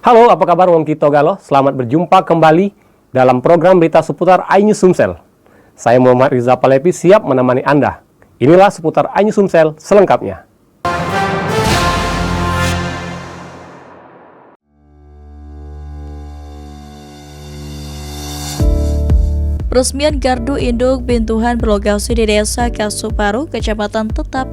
Halo, apa kabar Wong Kito Galo? Selamat berjumpa kembali dalam program berita seputar iNews Sumsel. Saya Muhammad Riza Palepi siap menemani Anda. Inilah seputar iNews Sumsel selengkapnya. Peresmian Gardu Induk Bintuhan berlokasi di Desa Kasuparu, Kecamatan Tetap,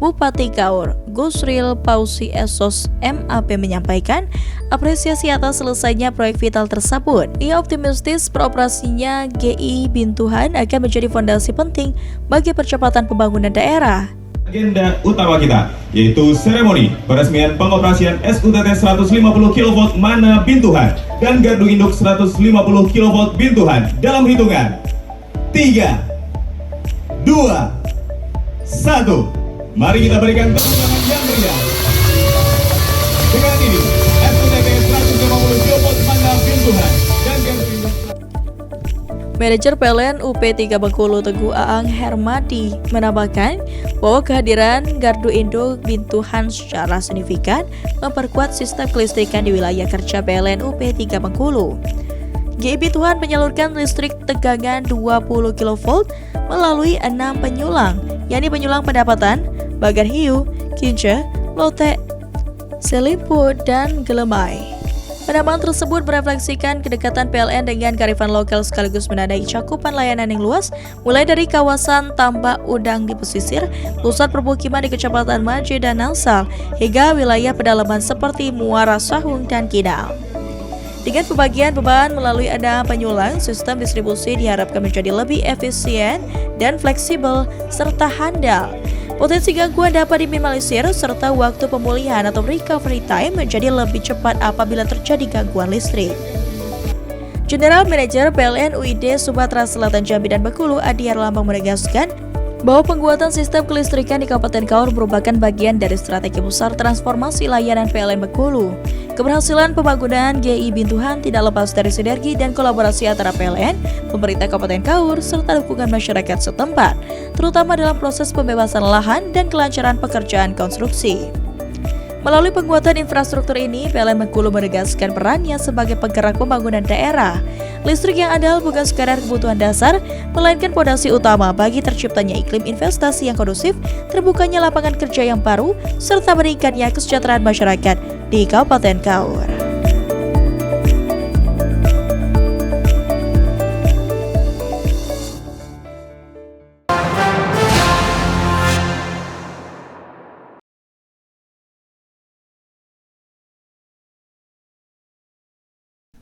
Bupati Kaur, Gusril Pausi Esos MAP menyampaikan apresiasi atas selesainya proyek vital tersebut. Ia optimistis beroperasinya GI Bintuhan akan menjadi fondasi penting bagi percepatan pembangunan daerah. Agenda utama kita yaitu seremoni peresmian pengoperasian SUTT 150 kV Mana Bintuhan dan Gardu Induk 150 kV Bintuhan dalam hitungan 3, 2, 1. Mari kita berikan tepuk tangan yang meriah. Dengan ini SUTT 150 kV Mana Bintuhan dan Gardu Induk. Manajer PLN UP3 Bengkulu Teguh Aang Hermadi menambahkan bahwa kehadiran Gardu Induk Bintuhan secara signifikan memperkuat sistem kelistrikan di wilayah kerja PLN UP3 Bengkulu. GI Bintuhan menyalurkan listrik tegangan 20 kV melalui 6 penyulang, yakni penyulang pendapatan, Bagan Hiu, Kinca, Lote, Selimpu, dan Gelemai. Penambahan tersebut merefleksikan kedekatan PLN dengan kearifan lokal sekaligus menandai cakupan layanan yang luas, mulai dari kawasan tambak udang di pesisir, pusat permukiman di Kecamatan Maje dan Nangsal, hingga wilayah pedalaman seperti Muara Sahung dan Kidal. Dengan pembagian beban melalui ada penyulang, sistem distribusi diharapkan menjadi lebih efisien dan fleksibel serta handal. Potensi gangguan dapat diminimalisir serta waktu pemulihan atau recovery time menjadi lebih cepat apabila terjadi gangguan listrik. General Manager PLN UID Sumatera Selatan Jambi dan Bengkulu Adi Herlambang menegaskan bahwa penguatan sistem kelistrikan di Kabupaten Kaur merupakan bagian dari strategi besar transformasi layanan PLN Bengkulu. Keberhasilan pembangunan GI Bintuhan tidak lepas dari sinergi dan kolaborasi antara PLN, pemerintah Kabupaten Kaur, serta dukungan masyarakat setempat, terutama dalam proses pembebasan lahan dan kelancaran pekerjaan konstruksi. Melalui penguatan infrastruktur ini, PLN Bengkulu menegaskan perannya sebagai penggerak pembangunan daerah. Listrik yang andal bukan sekadar kebutuhan dasar, melainkan fondasi utama bagi terciptanya iklim investasi yang kondusif, terbukanya lapangan kerja yang baru, serta meningkatnya kesejahteraan masyarakat di Kabupaten Kaur.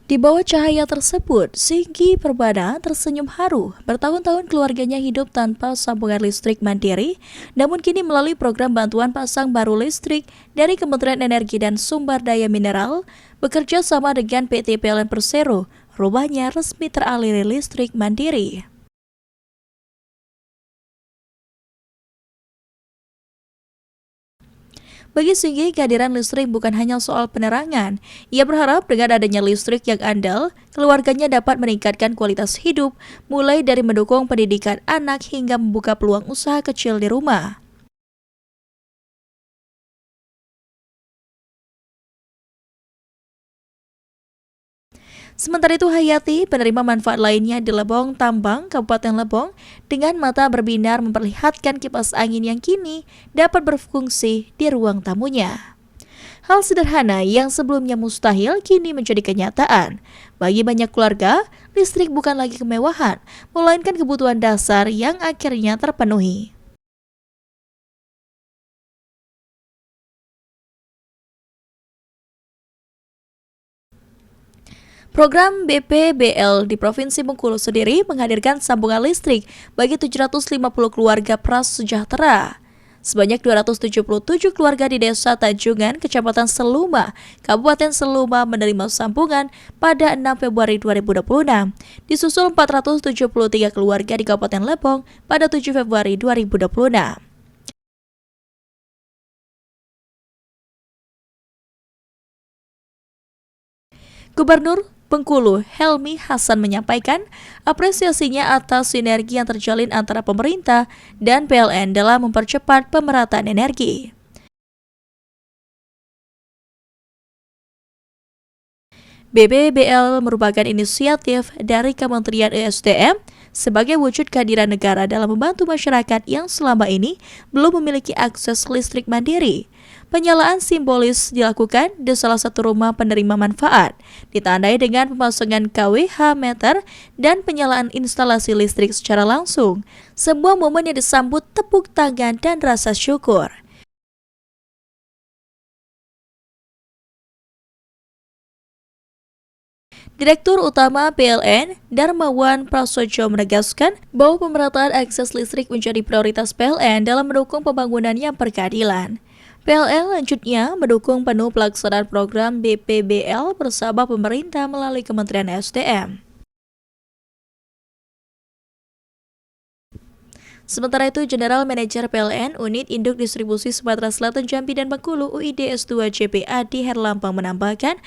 Di bawah cahaya tersebut, Singgi Perbana tersenyum haru. Bertahun-tahun keluarganya hidup tanpa sambungan listrik mandiri, namun kini melalui program bantuan pasang baru listrik dari Kementerian Energi dan Sumber Daya Mineral, bekerja sama dengan PT PLN Persero, rumahnya resmi teraliri listrik mandiri. Bagi Singgi, kehadiran listrik bukan hanya soal penerangan. Ia berharap dengan adanya listrik yang andal, keluarganya dapat meningkatkan kualitas hidup, mulai dari mendukung pendidikan anak hingga membuka peluang usaha kecil di rumah. Sementara itu Hayati, penerima manfaat lainnya di Lebong Tambang, Kabupaten Lebong, dengan mata berbinar memperlihatkan kipas angin yang kini dapat berfungsi di ruang tamunya. Hal sederhana yang sebelumnya mustahil kini menjadi kenyataan. Bagi banyak keluarga, listrik bukan lagi kemewahan, melainkan kebutuhan dasar yang akhirnya terpenuhi. Program BPBL di Provinsi Bengkulu sendiri menghadirkan sambungan listrik bagi 750 keluarga prasejahtera. Sebanyak 277 keluarga di Desa Tanjungan, Kecamatan Seluma, Kabupaten Seluma menerima sambungan pada 6 Februari 2026, disusul 473 keluarga di Kabupaten Lebong pada 7 Februari 2026. Gubernur Bengkulu Helmi Hasan menyampaikan apresiasinya atas sinergi yang terjalin antara pemerintah dan PLN dalam mempercepat pemerataan energi. BPBL merupakan inisiatif dari Kementerian ESDM sebagai wujud kehadiran negara dalam membantu masyarakat yang selama ini belum memiliki akses listrik mandiri. Penyalaan simbolis dilakukan di salah satu rumah penerima manfaat, ditandai dengan pemasangan KWH meter dan penyalaan instalasi listrik secara langsung. Sebuah momen yang disambut tepuk tangan dan rasa syukur. Direktur Utama PLN, Darmawan Prasojo menegaskan bahwa pemerataan akses listrik menjadi prioritas PLN dalam mendukung pembangunan yang berkeadilan. PLN lanjutnya mendukung penuh pelaksanaan program BPBL bersama pemerintah melalui Kementerian SDM. Sementara itu, General Manager PLN Unit Induk Distribusi Sumatera Selatan Jambi dan Bengkulu UID S2 JPA di Herlampang menambahkan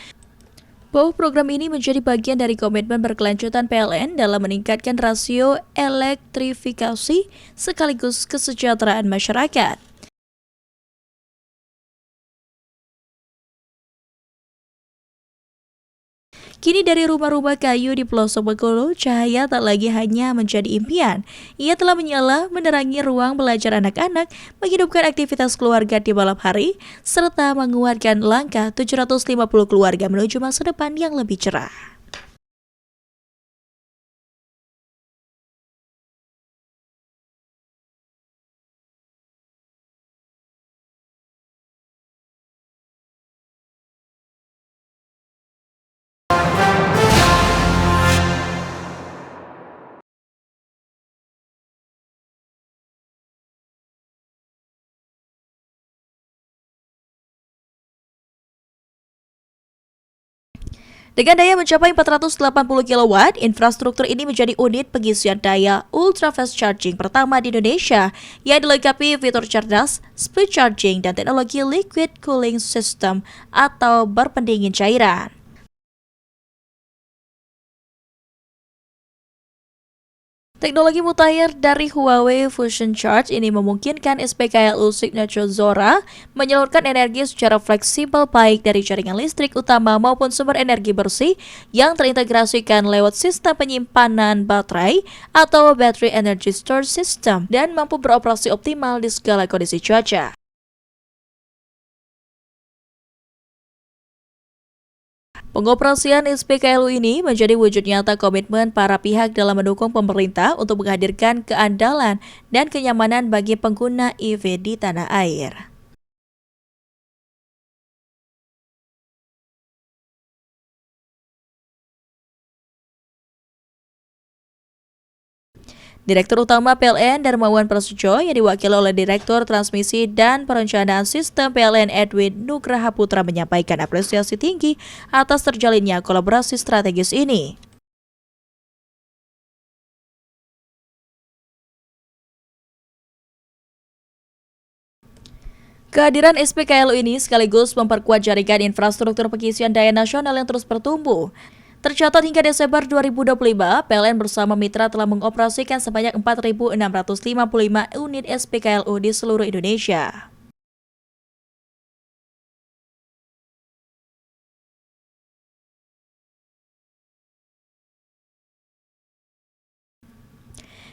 bahwa program ini menjadi bagian dari komitmen berkelanjutan PLN dalam meningkatkan rasio elektrifikasi sekaligus kesejahteraan masyarakat. Kini dari rumah-rumah kayu di pelosok Bengkulu, cahaya tak lagi hanya menjadi impian. Ia telah menyala menerangi ruang belajar anak-anak, menghidupkan aktivitas keluarga di malam hari, serta menguatkan langkah 750 keluarga menuju masa depan yang lebih cerah. Dengan daya mencapai 480 kW, infrastruktur ini menjadi unit pengisian daya ultra fast charging pertama di Indonesia yang dilengkapi fitur cerdas, speed charging, dan teknologi liquid cooling system atau berpendingin cairan. Teknologi mutakhir dari Huawei Fusion Charge ini memungkinkan SPKLU Signature Zora menyalurkan energi secara fleksibel baik dari jaringan listrik utama maupun sumber energi bersih yang terintegrasikan lewat sistem penyimpanan baterai atau Battery Energy Storage System dan mampu beroperasi optimal di segala kondisi cuaca. Pengoperasian SPKLU ini menjadi wujud nyata komitmen para pihak dalam mendukung pemerintah untuk menghadirkan keandalan dan kenyamanan bagi pengguna EV di tanah air. Direktur Utama PLN Darmawan Prasojo yang diwakili oleh Direktur Transmisi dan Perencanaan Sistem PLN Edwin Nugraha Putra menyampaikan apresiasi tinggi atas terjalinnya kolaborasi strategis ini. Kehadiran SPKLU ini sekaligus memperkuat jaringan infrastruktur pengisian daya nasional yang terus bertumbuh. Tercatat hingga Desember 2025, PLN bersama mitra telah mengoperasikan sebanyak 4.655 unit SPKLU di seluruh Indonesia.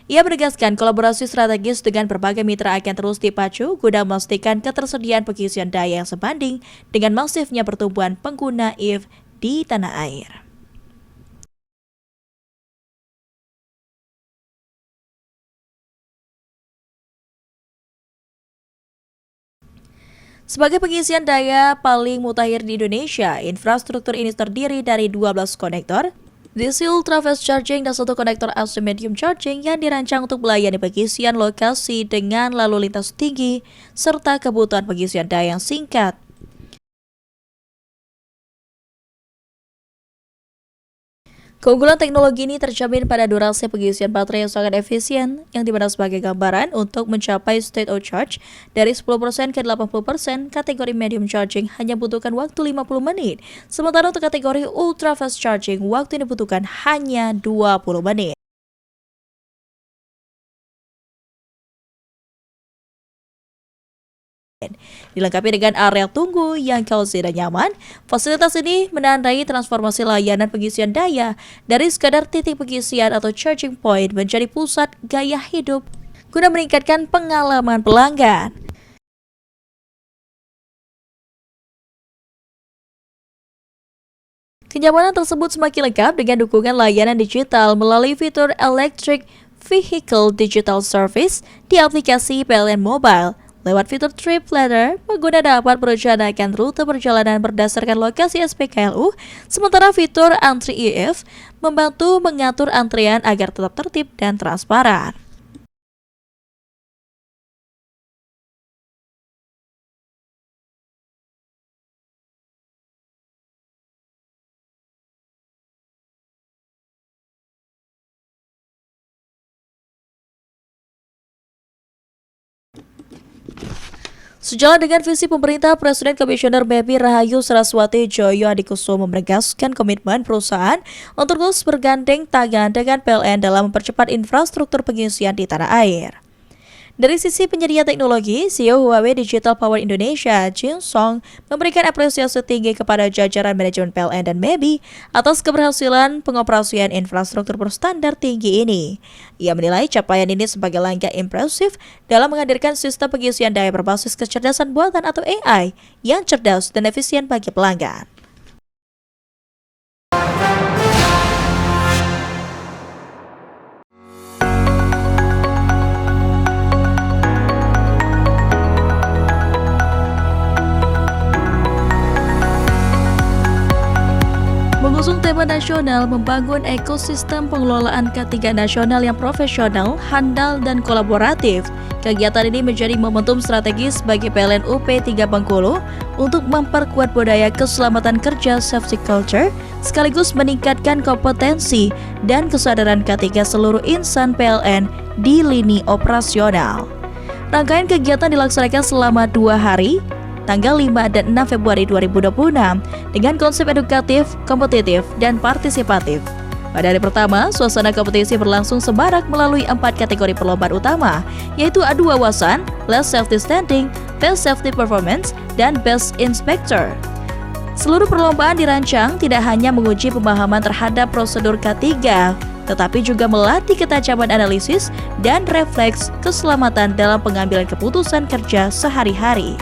Ia menegaskan kolaborasi strategis dengan berbagai mitra akan terus dipacu guna memastikan ketersediaan pengisian daya yang sebanding dengan masifnya pertumbuhan pengguna EV di tanah air. Sebagai pengisian daya paling mutakhir di Indonesia, infrastruktur ini terdiri dari 12 konektor, DC Ultra Fast Charging dan satu konektor AC Medium Charging yang dirancang untuk melayani pengisian lokasi dengan lalu lintas tinggi serta kebutuhan pengisian daya yang singkat. Keunggulan teknologi ini tercermin pada durasi pengisian baterai yang sangat efisien, yang dimana sebagai gambaran untuk mencapai state of charge dari 10% ke 80%, kategori medium charging hanya membutuhkan waktu 50 menit, sementara untuk kategori ultra fast charging, waktu yang dibutuhkan hanya 20 menit. Dilengkapi dengan area tunggu yang cozy dan nyaman, fasilitas ini menandai transformasi layanan pengisian daya dari sekadar titik pengisian atau charging point menjadi pusat gaya hidup guna meningkatkan pengalaman pelanggan. Kenyamanan tersebut semakin lengkap dengan dukungan layanan digital melalui fitur Electric Vehicle Digital Service di aplikasi PLN Mobile. Lewat fitur Trip Planner, pengguna dapat merencanakan rute perjalanan berdasarkan lokasi SPKLU, sementara fitur Antri EF membantu mengatur antrian agar tetap tertib dan transparan. Sejalan dengan visi pemerintah, Presiden Komisioner MEBI Rahayu Saraswati Joyo Adikusumo menegaskan komitmen perusahaan untuk terus bergandeng tangan dengan PLN dalam mempercepat infrastruktur pengisian di tanah air. Dari sisi penyedia teknologi, CEO Huawei Digital Power Indonesia, Jin Song, memberikan apresiasi tinggi kepada jajaran manajemen PLN dan MEBI atas keberhasilan pengoperasian infrastruktur berstandar tinggi ini. Ia menilai capaian ini sebagai langkah impresif dalam menghadirkan sistem pengisian daya berbasis kecerdasan buatan atau AI yang cerdas dan efisien bagi pelanggan. Mengusung tema nasional membangun ekosistem pengelolaan K3 nasional yang profesional, handal, dan kolaboratif, kegiatan ini menjadi momentum strategis bagi PLN UP3 Bengkulu untuk memperkuat budaya keselamatan kerja safety culture, sekaligus meningkatkan kompetensi dan kesadaran K3 seluruh insan PLN di lini operasional. Rangkaian kegiatan dilaksanakan selama 2 hari, tanggal 5 dan 6 Februari 2026 dengan konsep edukatif, kompetitif, dan partisipatif. Pada hari pertama, suasana kompetisi berlangsung semarak melalui 4 kategori perlombaan utama, yaitu adu wawasan, Last Safety Standing, Best Safety Performance, dan Best Inspector. Seluruh perlombaan dirancang tidak hanya menguji pemahaman terhadap prosedur K3, tetapi juga melatih ketajaman analisis dan refleks keselamatan dalam pengambilan keputusan kerja sehari-hari.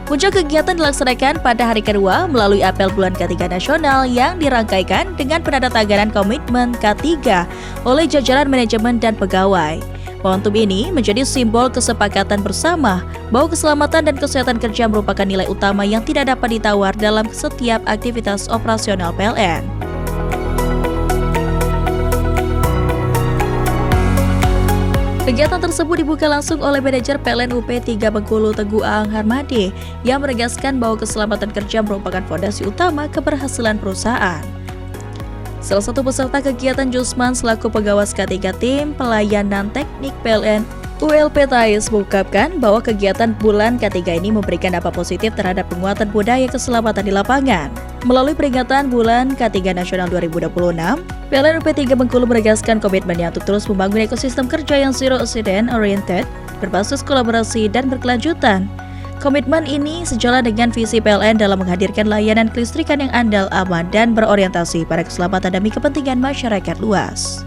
Puncak kegiatan dilaksanakan pada hari kedua melalui apel bulan K3 nasional yang dirangkaikan dengan penandatanganan komitmen K3 oleh jajaran manajemen dan pegawai. Momentum ini menjadi simbol kesepakatan bersama bahwa keselamatan dan kesehatan kerja merupakan nilai utama yang tidak dapat ditawar dalam setiap aktivitas operasional PLN. Kegiatan tersebut dibuka langsung oleh manajer PLN UP3 Bengkulu Teguh Aang Harmadi yang menegaskan bahwa keselamatan kerja merupakan fondasi utama keberhasilan perusahaan. Salah satu peserta kegiatan Jusman selaku pengawas K3 tim pelayanan teknik PLN ULP Thais mengungkapkan bahwa kegiatan bulan K3 ini memberikan dampak positif terhadap penguatan budaya keselamatan di lapangan. Melalui peringatan bulan K3 Nasional 2026, PLN UP3 Bengkulu menegaskan komitmennya untuk terus membangun ekosistem kerja yang zero accident oriented, berbasis kolaborasi dan berkelanjutan. Komitmen ini sejalan dengan visi PLN dalam menghadirkan layanan kelistrikan yang andal, aman, dan berorientasi pada keselamatan demi kepentingan masyarakat luas.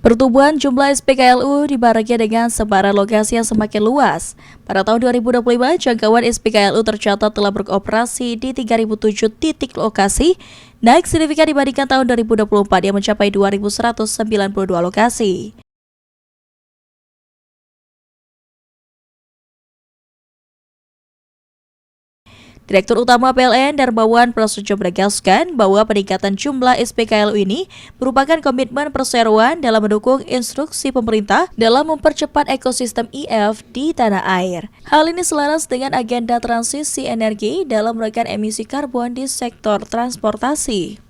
Pertumbuhan jumlah SPKLU dibarengi dengan sebaran lokasi yang semakin luas. Pada tahun 2025, jangkauan SPKLU tercatat telah beroperasi di 3.007 titik lokasi, naik signifikan dibandingkan tahun 2024 yang mencapai 2.192 lokasi. Direktur Utama PLN Darmawan Prasetyo menegaskan bahwa peningkatan jumlah SPKLU ini merupakan komitmen perseroan dalam mendukung instruksi pemerintah dalam mempercepat ekosistem IF di tanah air. Hal ini selaras dengan agenda transisi energi dalam menekan emisi karbon di sektor transportasi.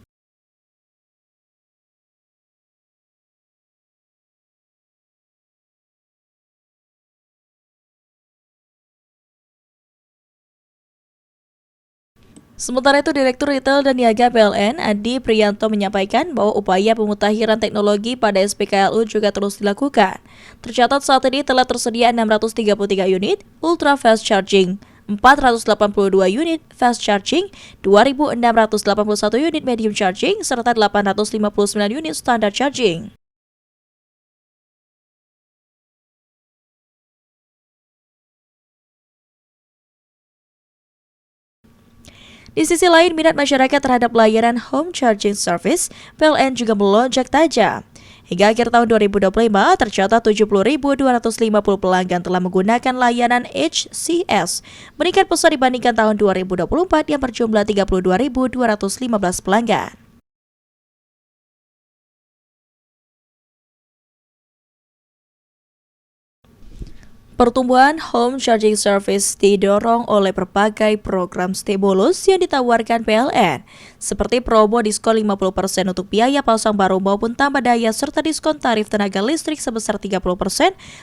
Sementara itu, Direktur Retail dan Niaga PLN, Adi Priyanto menyampaikan bahwa upaya pemutahiran teknologi pada SPKLU juga terus dilakukan. Tercatat saat ini telah tersedia 633 unit Ultra Fast Charging, 482 unit Fast Charging, 2.681 unit Medium Charging, serta 859 unit Standard Charging. Di sisi lain, minat masyarakat terhadap layanan home charging service PLN juga melonjak tajam. Hingga akhir tahun 2025, tercatat 70.250 pelanggan telah menggunakan layanan HCS, meningkat pesat dibandingkan tahun 2024 yang berjumlah 32.215 pelanggan. Pertumbuhan home charging service didorong oleh berbagai program stimulus yang ditawarkan PLN, seperti promo diskon 50% untuk biaya pasang baru maupun tambah daya serta diskon tarif tenaga listrik sebesar 30%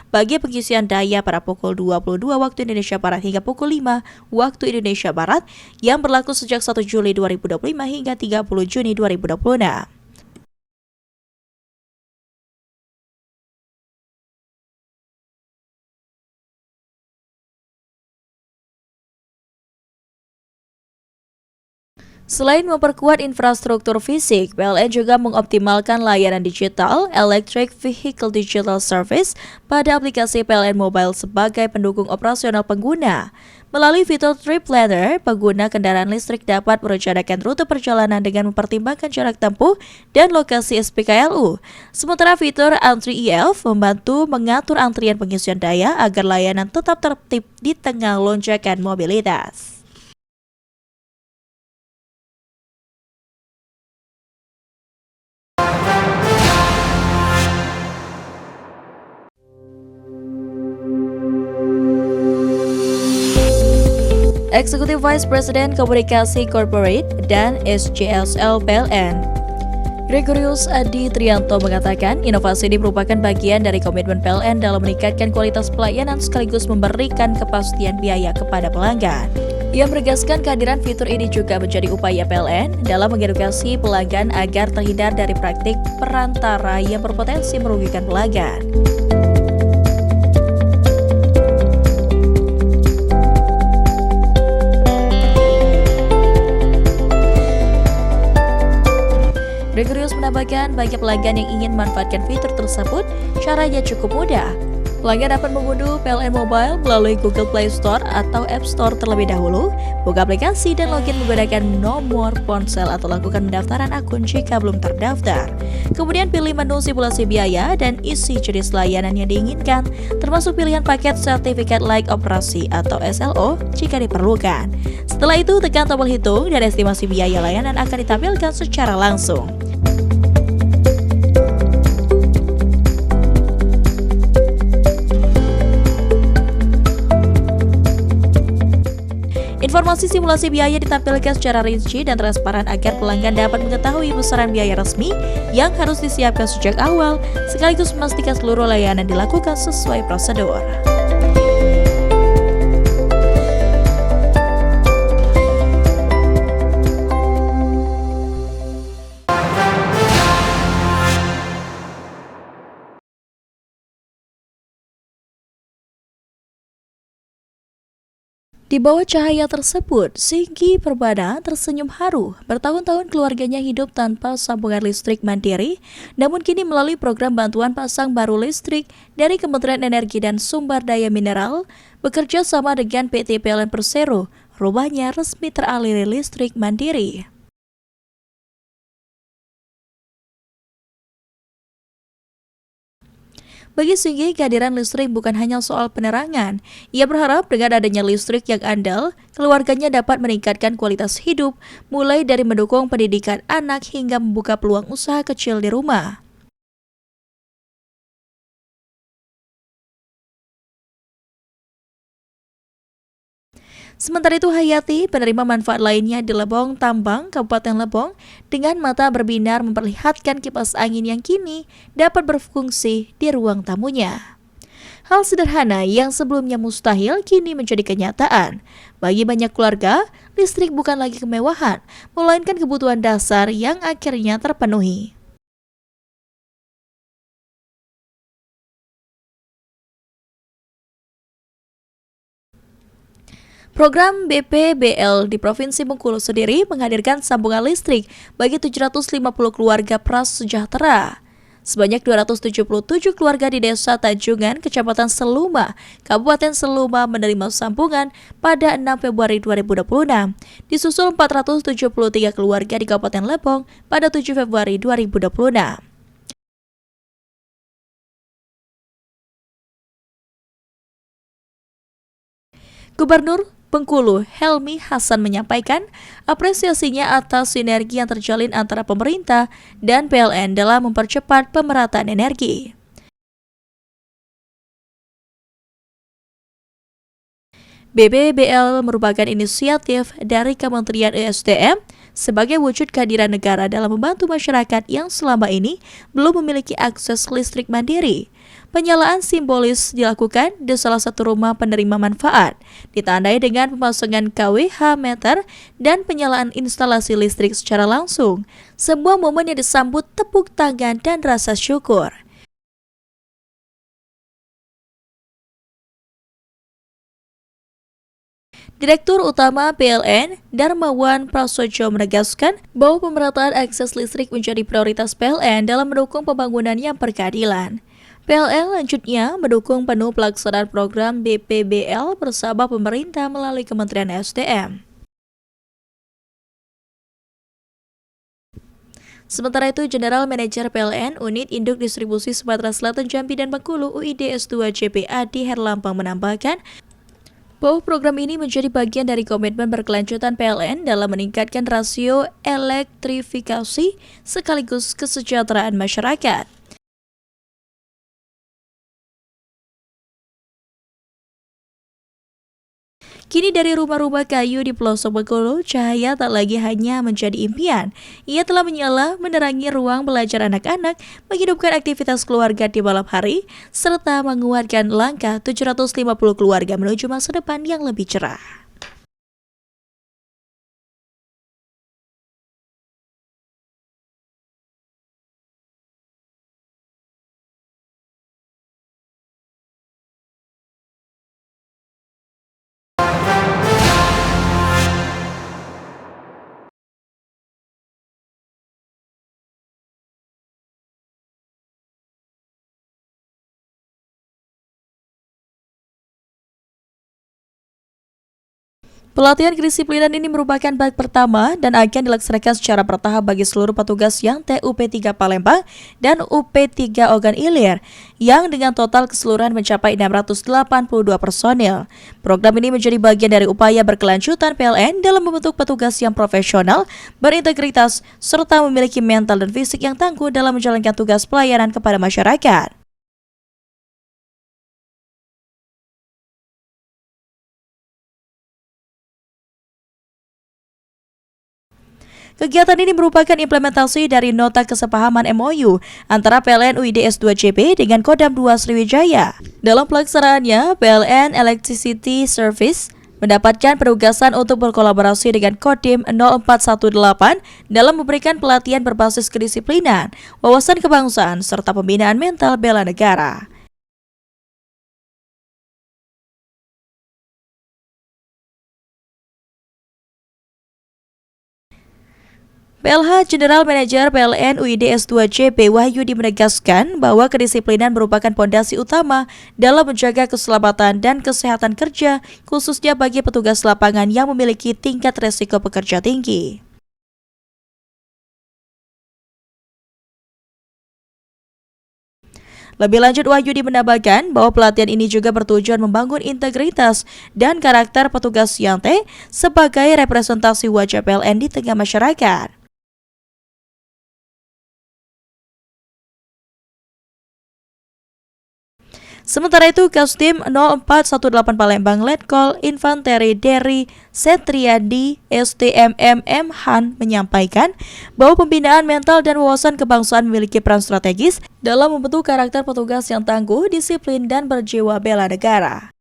bagi pengisian daya pada pukul 22 waktu Indonesia Barat hingga pukul 5 waktu Indonesia Barat yang berlaku sejak 1 Juli 2025 hingga 30 Juni 2026. Selain memperkuat infrastruktur fisik, PLN juga mengoptimalkan layanan digital Electric Vehicle Digital Service pada aplikasi PLN Mobile sebagai pendukung operasional pengguna. Melalui fitur Trip Planner, pengguna kendaraan listrik dapat merencanakan rute perjalanan dengan mempertimbangkan jarak tempuh dan lokasi SPKLU. Sementara fitur Antri EF membantu mengatur antrian pengisian daya agar layanan tetap tertib di tengah lonjakan mobilitas. Eksekutif Vice President Komunikasi Corporate dan SJSL PLN, Gregorius Adi Trianto mengatakan inovasi ini merupakan bagian dari komitmen PLN dalam meningkatkan kualitas pelayanan sekaligus memberikan kepastian biaya kepada pelanggan. Ia menegaskan kehadiran fitur ini juga menjadi upaya PLN dalam mengedukasi pelanggan agar terhindar dari praktik perantara yang berpotensi merugikan pelanggan. Gregorius menambahkan bagi pelanggan yang ingin memanfaatkan fitur tersebut, caranya cukup mudah. Pelanggan dapat mengunduh PLN Mobile melalui Google Play Store atau App Store terlebih dahulu, buka aplikasi dan login menggunakan nomor ponsel atau lakukan pendaftaran akun jika belum terdaftar. Kemudian pilih menu simulasi biaya dan isi jenis layanan yang diinginkan, termasuk pilihan paket sertifikat layak operasi atau SLO jika diperlukan. Setelah itu, tekan tombol hitung dan estimasi biaya layanan akan ditampilkan secara langsung. Informasi simulasi biaya ditampilkan secara rinci dan transparan agar pelanggan dapat mengetahui besaran biaya resmi yang harus disiapkan sejak awal, sekaligus memastikan seluruh layanan dilakukan sesuai prosedur. Di bawah cahaya tersebut, Singgi Perbana tersenyum haru. Bertahun-tahun keluarganya hidup tanpa sambungan listrik mandiri, namun kini melalui program bantuan pasang baru listrik dari Kementerian Energi dan Sumber Daya Mineral, bekerja sama dengan PT PLN Persero, rumahnya resmi teraliri listrik mandiri. Bagi Singgi, kehadiran listrik bukan hanya soal penerangan. Ia berharap dengan adanya listrik yang andal, keluarganya dapat meningkatkan kualitas hidup, mulai dari mendukung pendidikan anak hingga membuka peluang usaha kecil di rumah. Sementara itu Hayati, penerima manfaat lainnya di Lebong Tambang, Kabupaten Lebong, dengan mata berbinar memperlihatkan kipas angin yang kini dapat berfungsi di ruang tamunya. Hal sederhana yang sebelumnya mustahil kini menjadi kenyataan. Bagi banyak keluarga, listrik bukan lagi kemewahan, melainkan kebutuhan dasar yang akhirnya terpenuhi. Program BPBL di Provinsi Bengkulu sendiri menghadirkan sambungan listrik bagi 750 keluarga prasejahtera. Sebanyak 277 keluarga di Desa Tanjungan, Kecamatan Seluma, Kabupaten Seluma menerima sambungan pada 6 Februari 2026, disusul 473 keluarga di Kabupaten Lebong pada 7 Februari 2026. Gubernur Bengkulu Helmi Hasan menyampaikan apresiasinya atas sinergi yang terjalin antara pemerintah dan PLN dalam mempercepat pemerataan energi. BPBL merupakan inisiatif dari Kementerian ESDM sebagai wujud kehadiran negara dalam membantu masyarakat yang selama ini belum memiliki akses listrik mandiri. Penyalaan simbolis dilakukan di salah satu rumah penerima manfaat, ditandai dengan pemasangan KWH meter dan penyalaan instalasi listrik secara langsung. Sebuah momen yang disambut tepuk tangan dan rasa syukur. Direktur Utama PLN, Darmawan Prasojo menegaskan bahwa pemerataan akses listrik menjadi prioritas PLN dalam mendukung pembangunan yang berkeadilan. PLN lanjutnya mendukung penuh pelaksanaan program BPBL bersama pemerintah melalui Kementerian SDM. Sementara itu, General Manager PLN Unit Induk Distribusi Sumatera Selatan Jambi dan Bengkulu UID S2 JPA di Herlampang menambahkan bahwa program ini menjadi bagian dari komitmen berkelanjutan PLN dalam meningkatkan rasio elektrifikasi sekaligus kesejahteraan masyarakat. Kini dari rumah-rumah kayu di pelosok Bengkulu, cahaya tak lagi hanya menjadi impian. Ia telah menyala menerangi ruang belajar anak-anak, menghidupkan aktivitas keluarga di malam hari, serta menguatkan langkah 750 keluarga menuju masa depan yang lebih cerah. Pelatihan kedisiplinan ini merupakan bab pertama dan akan dilaksanakan secara bertahap bagi seluruh petugas yang TUP3 Palembang dan UP3 Ogan Ilir yang dengan total keseluruhan mencapai 682 personil. Program ini menjadi bagian dari upaya berkelanjutan PLN dalam membentuk petugas yang profesional, berintegritas, serta memiliki mental dan fisik yang tangguh dalam menjalankan tugas pelayanan kepada masyarakat. Kegiatan ini merupakan implementasi dari nota kesepahaman MOU antara PLN UID S2 JP dengan Kodam 2 Sriwijaya. Dalam pelaksanaannya, PLN Electricity Service mendapatkan penugasan untuk berkolaborasi dengan Kodim 0418 dalam memberikan pelatihan berbasis kedisiplinan, wawasan kebangsaan, serta pembinaan mental bela negara. PLH General Manager PLN UID S2 JP Wahyudi menegaskan bahwa kedisiplinan merupakan pondasi utama dalam menjaga keselamatan dan kesehatan kerja, khususnya bagi petugas lapangan yang memiliki tingkat resiko pekerja tinggi. Lebih lanjut, Wahyudi menambahkan bahwa pelatihan ini juga bertujuan membangun integritas dan karakter petugas Yante sebagai representasi wajah PLN di tengah masyarakat. Sementara itu, Kastim 0418 Palembang Letkol Infanteri Deri Setriadi STMMM Han menyampaikan bahwa pembinaan mental dan wawasan kebangsaan memiliki peran strategis dalam membentuk karakter petugas yang tangguh, disiplin, dan berjiwa bela negara.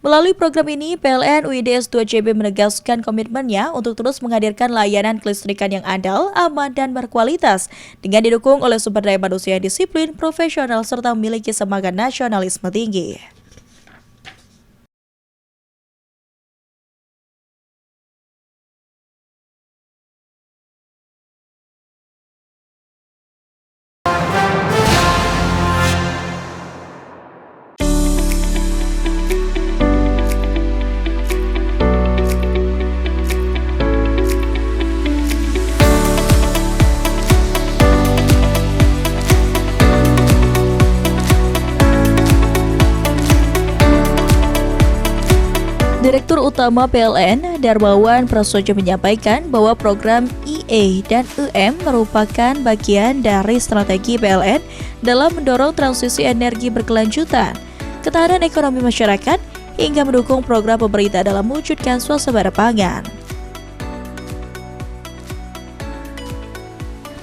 Melalui program ini, PLN UIDS 2JB menegaskan komitmennya untuk terus menghadirkan layanan kelistrikan yang andal, aman, dan berkualitas dengan didukung oleh sumber daya manusia yang disiplin, profesional, serta memiliki semangat nasionalisme tinggi. Direktur Utama PLN, Darmawan Prasojo menyampaikan bahwa program IE dan EM merupakan bagian dari strategi PLN dalam mendorong transisi energi berkelanjutan, ketahanan ekonomi masyarakat, hingga mendukung program pemerintah dalam mewujudkan swasembada pangan.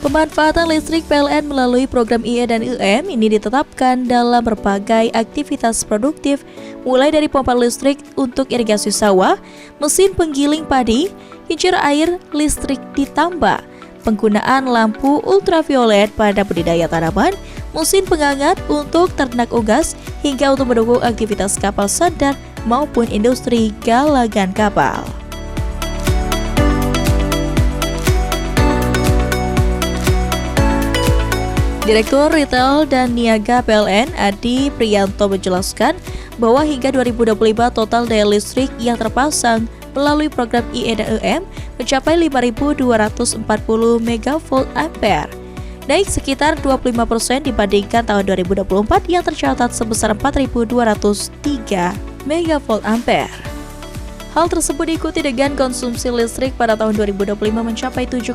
Pemanfaatan listrik PLN melalui program IE dan EM ini ditetapkan dalam berbagai aktivitas produktif, mulai dari pompa listrik untuk irigasi sawah, mesin penggiling padi, kincir air listrik ditambah, penggunaan lampu ultraviolet pada budidaya tanaman, mesin penghangat untuk ternak unggas, hingga untuk mendukung aktivitas kapal selam maupun industri galangan kapal. Direktur Retail dan Niaga PLN Adi Priyanto menjelaskan bahwa hingga 2025 total daya listrik yang terpasang melalui program IE dan EM mencapai 5.240 MVA, naik sekitar 25% dibandingkan tahun 2024 yang tercatat sebesar 4.203 MVA. Hal tersebut diikuti dengan konsumsi listrik pada tahun 2025 mencapai 7,1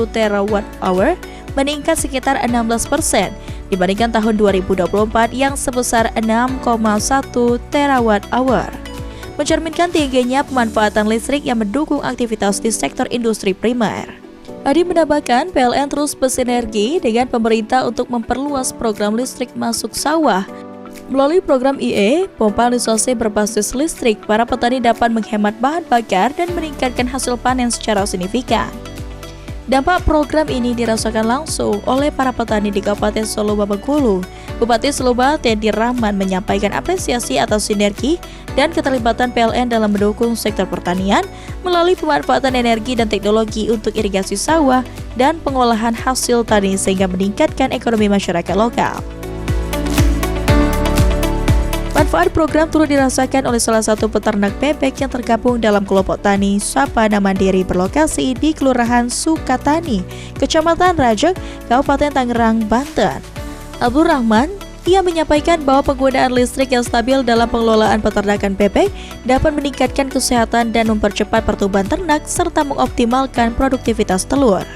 TWh, meningkat sekitar 16% dibandingkan tahun 2024 yang sebesar 6,1 TWh, mencerminkan tingginya pemanfaatan listrik yang mendukung aktivitas di sektor industri primer. Adi menambahkan PLN terus bersinergi dengan pemerintah untuk memperluas program listrik masuk sawah. Melalui program IE, pompa instalasi berbasis listrik, para petani dapat menghemat bahan bakar dan meningkatkan hasil panen secara signifikan. Dampak program ini dirasakan langsung oleh para petani di Kabupaten Soloba Bengkulu. Bupati Soloba Teddy Rahman menyampaikan apresiasi atas sinergi dan keterlibatan PLN dalam mendukung sektor pertanian melalui pemanfaatan energi dan teknologi untuk irigasi sawah dan pengolahan hasil tani sehingga meningkatkan ekonomi masyarakat lokal. Manfaat program turut dirasakan oleh salah satu peternak bebek yang tergabung dalam kelompok tani Sapana Mandiri berlokasi di Kelurahan Sukatani, Kecamatan Rajek, Kabupaten Tangerang, Banten. Abdul Rahman, ia menyampaikan bahwa penggunaan listrik yang stabil dalam pengelolaan peternakan bebek dapat meningkatkan kesehatan dan mempercepat pertumbuhan ternak serta mengoptimalkan produktivitas telur.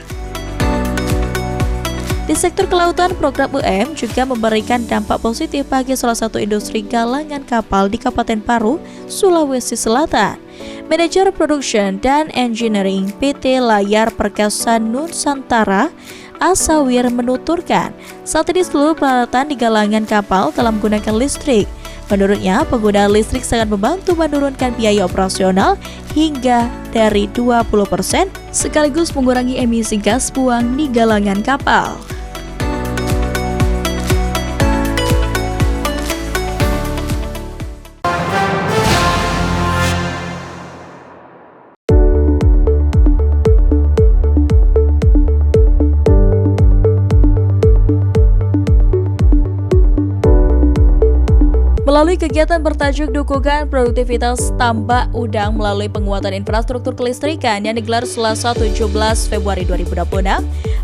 Di sektor kelautan, program UM juga memberikan dampak positif bagi salah satu industri galangan kapal di Kabupaten Paru, Sulawesi Selatan. Manajer Production dan Engineering PT Layar Perkasa Nusantara, Asawir, menuturkan saat ini seluruh peralatan di galangan kapal telah menggunakan listrik. Menurutnya, penggunaan listrik sangat membantu menurunkan biaya operasional hingga dari 20% sekaligus mengurangi emisi gas buang di galangan kapal. Melalui kegiatan bertajuk Dukungan Produktivitas Tambak Udang melalui penguatan infrastruktur kelistrikan yang digelar Selasa 17 Februari 2026,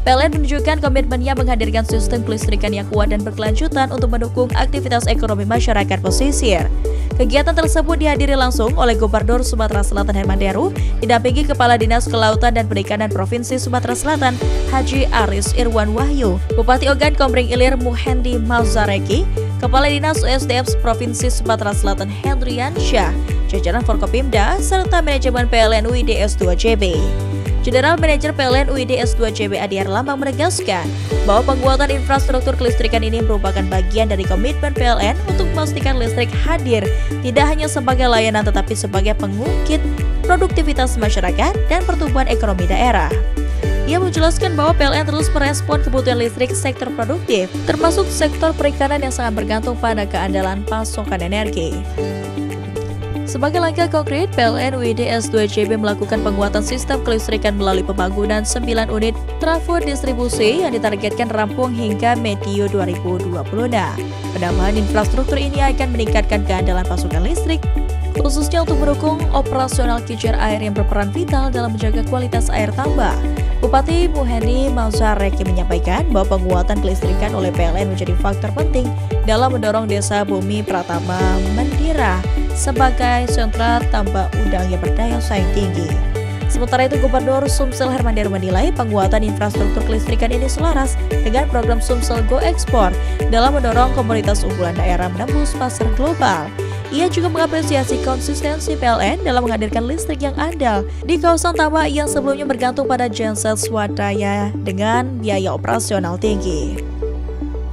PLN menunjukkan komitmennya menghadirkan sistem kelistrikan yang kuat dan berkelanjutan untuk mendukung aktivitas ekonomi masyarakat pesisir. Kegiatan tersebut dihadiri langsung oleh Gubernur Sumatera Selatan Herman Deru, didampingi Kepala Dinas Kelautan dan Perikanan Provinsi Sumatera Selatan Haji Aris Irwan Wahyu, Bupati Ogan Komering Ilir Muhendi Malzareki, Kepala Dinas USDM Provinsi Sumatera Selatan Hendrian Syah, jajaran Forkopimda, serta manajemen PLN UID S2JB. General Manager PLN UID S2JB Adi Erlambang menegaskan bahwa penguatan infrastruktur kelistrikan ini merupakan bagian dari komitmen PLN untuk memastikan listrik hadir tidak hanya sebagai layanan tetapi sebagai pengungkit produktivitas masyarakat dan pertumbuhan ekonomi daerah. Ia menjelaskan bahwa PLN terus merespon kebutuhan listrik sektor produktif, termasuk sektor perikanan yang sangat bergantung pada keandalan pasokan energi. Sebagai langkah konkret, PLN UID S2JB melakukan penguatan sistem kelistrikan melalui pembangunan 9 unit trafo distribusi yang ditargetkan rampung hingga medio 2026. Penambahan infrastruktur ini akan meningkatkan keandalan pasokan listrik, khususnya untuk mendukung operasional kincir air yang berperan vital dalam menjaga kualitas air tambak. Bupati Muhendi Malzareki menyampaikan bahwa penguatan kelistrikan oleh PLN menjadi faktor penting dalam mendorong Desa Bumi Pratama Mendira sebagai sentra tambak udang yang berdaya saing tinggi. Sementara itu, Gubernur Sumsel Herman Deru menilai penguatan infrastruktur kelistrikan ini selaras dengan program Sumsel Go Ekspor dalam mendorong komoditas unggulan daerah menembus pasar global. Ia juga mengapresiasi konsistensi PLN dalam menghadirkan listrik yang andal di kawasan tambak yang sebelumnya bergantung pada genset swadaya dengan biaya operasional tinggi.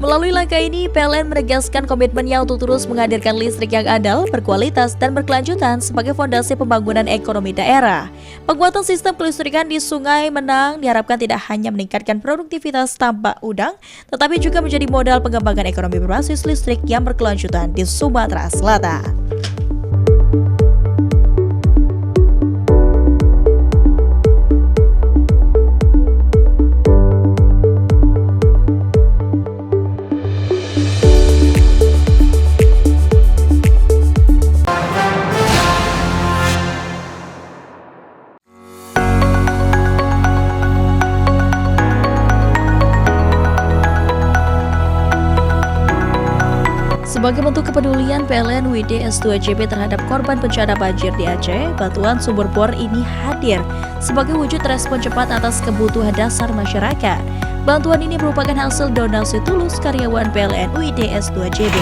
Melalui langkah ini, PLN menegaskan komitmennya untuk terus menghadirkan listrik yang andal, berkualitas, dan berkelanjutan sebagai fondasi pembangunan ekonomi daerah. Penguatan sistem kelistrikan di Sungai Menang diharapkan tidak hanya meningkatkan produktivitas tambak udang, tetapi juga menjadi modal pengembangan ekonomi berbasis listrik yang berkelanjutan di Sumatera Selatan. Sebagai bentuk kepedulian PLN UID S2JB terhadap korban bencana banjir di Aceh, bantuan sumur bor ini hadir sebagai wujud respon cepat atas kebutuhan dasar masyarakat. Bantuan ini merupakan hasil donasi tulus karyawan PLN UID S2JB.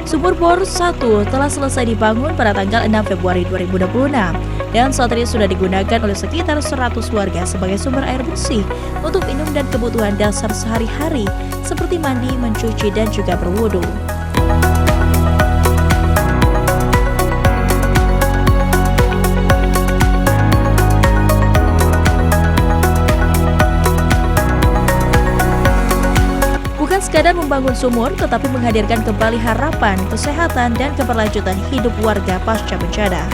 Sumur bor 1 telah selesai dibangun pada tanggal 6 Februari 2026 dan saat ini sudah digunakan oleh sekitar 100 warga sebagai sumber air bersih untuk minum dan kebutuhan dasar sehari-hari seperti mandi, mencuci, dan juga berwudu. Sekadar membangun sumur, tetapi menghadirkan kembali harapan, kesehatan, dan keberlanjutan hidup warga pasca bencana.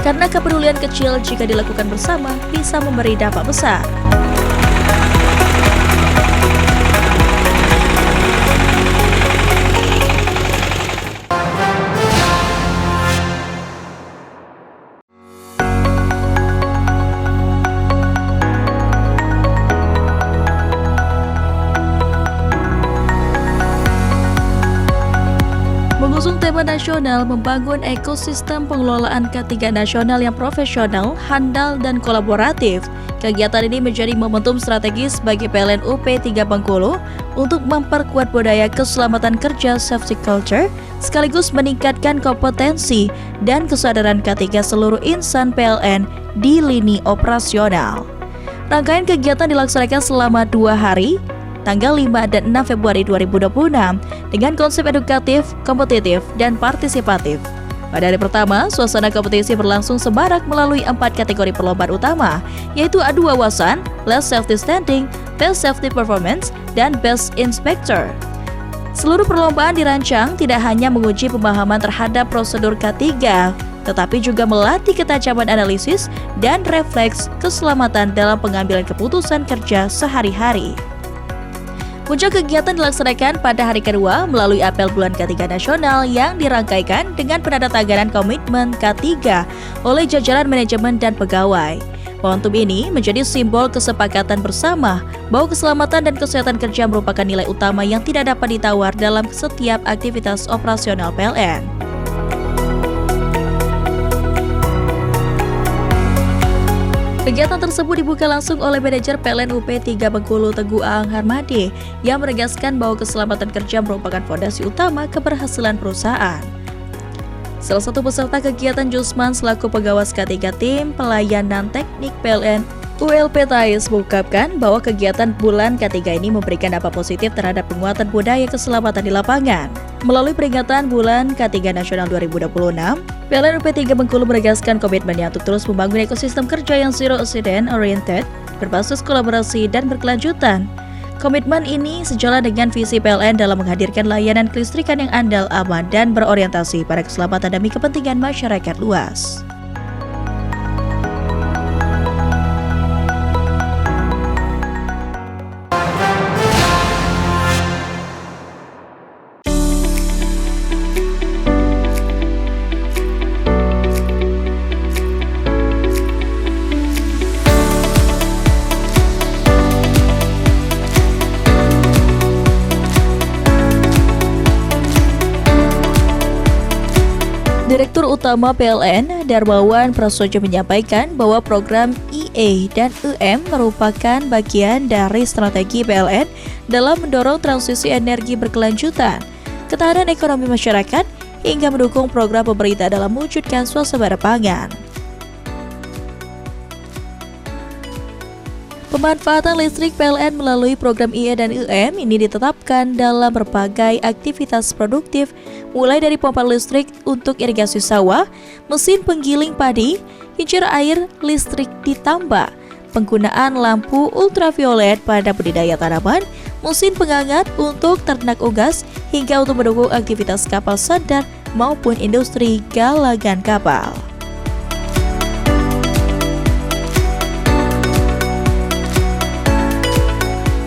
Karena kepedulian kecil jika dilakukan bersama bisa memberi dampak besar. Mengusung tema nasional membangun ekosistem pengelolaan K3 nasional yang profesional, handal, dan kolaboratif, kegiatan ini menjadi momentum strategis bagi PLN UP3 Bengkulu untuk memperkuat budaya keselamatan kerja safety culture, sekaligus meningkatkan kompetensi dan kesadaran K3 seluruh insan PLN di lini operasional. Rangkaian kegiatan dilaksanakan selama 2 hari, tanggal 5 dan 6 Februari 2026 dengan konsep edukatif, kompetitif, dan partisipatif. Pada hari pertama, suasana kompetisi berlangsung semarak melalui 4 kategori perlombaan utama, yaitu adu wawasan, Last Safety Standing, Best Safety Performance, dan Best Inspector. Seluruh perlombaan dirancang tidak hanya menguji pemahaman terhadap prosedur K3, tetapi juga melatih ketajaman analisis dan refleks keselamatan dalam pengambilan keputusan kerja sehari-hari. Puncak kegiatan dilaksanakan pada hari kedua melalui apel bulan K3 nasional yang dirangkaikan dengan penandatanganan komitmen K3 oleh jajaran manajemen dan pegawai. Momentum ini menjadi simbol kesepakatan bersama bahwa keselamatan dan kesehatan kerja merupakan nilai utama yang tidak dapat ditawar dalam setiap aktivitas operasional PLN. Kegiatan tersebut dibuka langsung oleh manajer PLN UP3 Bengkulu Teguh Aang Harmadi yang menegaskan bahwa keselamatan kerja merupakan fondasi utama keberhasilan perusahaan. Salah satu peserta kegiatan Jusman selaku pengawas K3 Tim Pelayanan Teknik PLN ULP Thais mengungkapkan bahwa kegiatan bulan K3 ini memberikan dampak positif terhadap penguatan budaya keselamatan di lapangan. Melalui peringatan bulan K3 Nasional 2026, PLN UP3 Bengkulu menegaskan komitmennya untuk terus membangun ekosistem kerja yang zero accident oriented, berbasis kolaborasi dan berkelanjutan. Komitmen ini sejalan dengan visi PLN dalam menghadirkan layanan kelistrikan yang andal, aman, dan berorientasi pada keselamatan demi kepentingan masyarakat luas. Direktur Utama PLN, Darmawan Prasojo menyampaikan bahwa program IE dan EM merupakan bagian dari strategi PLN dalam mendorong transisi energi berkelanjutan, ketahanan ekonomi masyarakat, hingga mendukung program pemerintah dalam mewujudkan swasembada pangan. Pemanfaatan listrik PLN melalui program IE dan EM ini ditetapkan dalam berbagai aktivitas produktif, mulai dari pompa listrik untuk irigasi sawah, mesin penggiling padi, kincir air listrik ditambah, penggunaan lampu ultraviolet pada budidaya tanaman, mesin penghangat untuk ternak unggas, hingga untuk mendukung aktivitas kapal sandar maupun industri galangan kapal.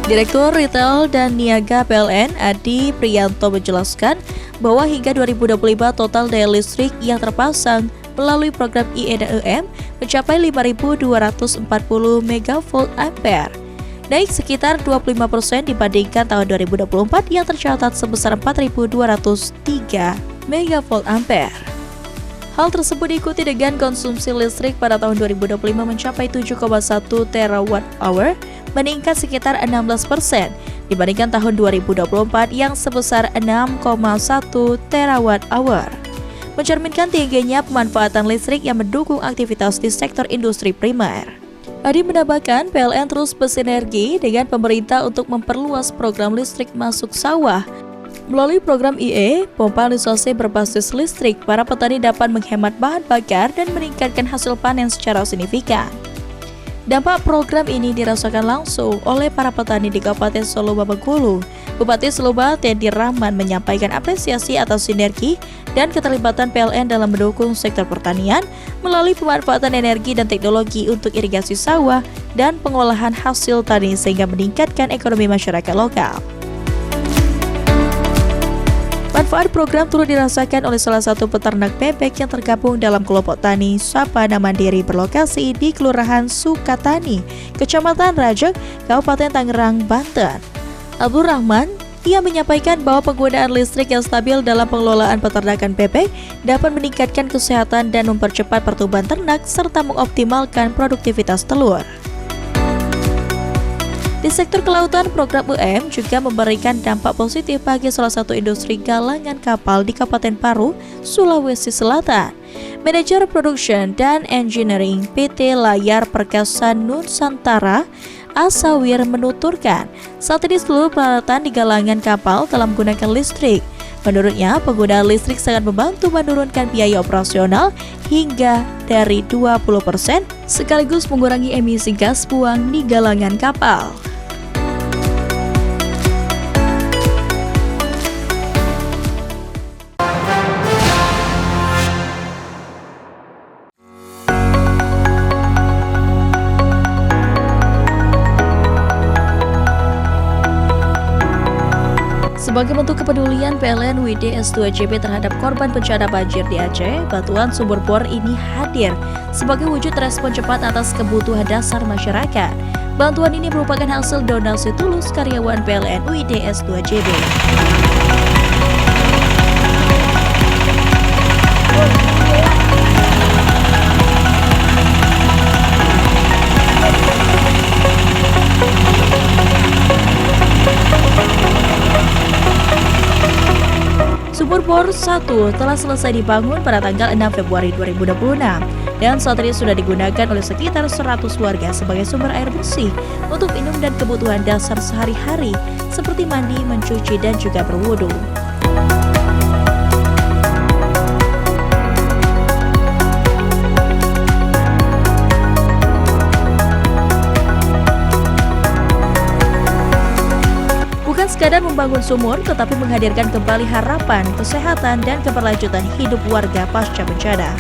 Direktur Retail dan Niaga PLN Adi Priyanto menjelaskan bahwa hingga 2025 total daya listrik yang terpasang melalui program IE dan EM mencapai 5.240 MVA, naik sekitar 25% dibandingkan tahun 2024 yang tercatat sebesar 4.203 MVA. Hal tersebut diikuti dengan konsumsi listrik pada tahun 2025 mencapai 7,1 TWh, meningkat sekitar 16% dibandingkan tahun 2024 yang sebesar 6,1 TWh, mencerminkan tingginya pemanfaatan listrik yang mendukung aktivitas di sektor industri primer. Adi menambahkan PLN terus bersinergi dengan pemerintah untuk memperluas program listrik masuk sawah. Melalui program IE, pompa lisose berbasis listrik, para petani dapat menghemat bahan bakar dan meningkatkan hasil panen secara signifikan. Dampak program ini dirasakan langsung oleh para petani di Kabupaten Soloba Bengkulu. Bupati Soloba Teddy Rahman menyampaikan apresiasi atas sinergi dan keterlibatan PLN dalam mendukung sektor pertanian melalui pemanfaatan energi dan teknologi untuk irigasi sawah dan pengolahan hasil tani sehingga meningkatkan ekonomi masyarakat lokal. Manfaat program turut dirasakan oleh salah satu peternak bebek yang tergabung dalam kelompok tani Sapana Mandiri berlokasi di Kelurahan Sukatani, Kecamatan Rajek, Kabupaten Tangerang, Banten. Abdul Rahman, ia menyampaikan bahwa penggunaan listrik yang stabil dalam pengelolaan peternakan bebek dapat meningkatkan kesehatan dan mempercepat pertumbuhan ternak serta mengoptimalkan produktivitas telur. Di sektor kelautan, program UM juga memberikan dampak positif bagi salah satu industri galangan kapal di Kabupaten Paru, Sulawesi Selatan. Manajer Production dan Engineering PT Layar Perkasa Nusantara, Asawir menuturkan, saat ini seluruh peralatan di galangan kapal telah menggunakan listrik. Menurutnya, penggunaan listrik sangat membantu menurunkan biaya operasional hingga dari 20% sekaligus mengurangi emisi gas buang di galangan kapal. Sebagai bentuk kepedulian PLN UID S2JB terhadap korban bencana banjir di Aceh, bantuan sumur bor ini hadir sebagai wujud respon cepat atas kebutuhan dasar masyarakat. Bantuan ini merupakan hasil donasi tulus karyawan PLN UID S2JB. Sumur bor 1 telah selesai dibangun pada tanggal 6 Februari 2026 dan saat ini sudah digunakan oleh sekitar 100 warga sebagai sumber air bersih untuk minum dan kebutuhan dasar sehari-hari seperti mandi, mencuci, dan juga berwudu. Bukan sekadar membangun sumur, tetapi menghadirkan kembali harapan, kesehatan, dan keberlanjutan hidup warga pasca bencana.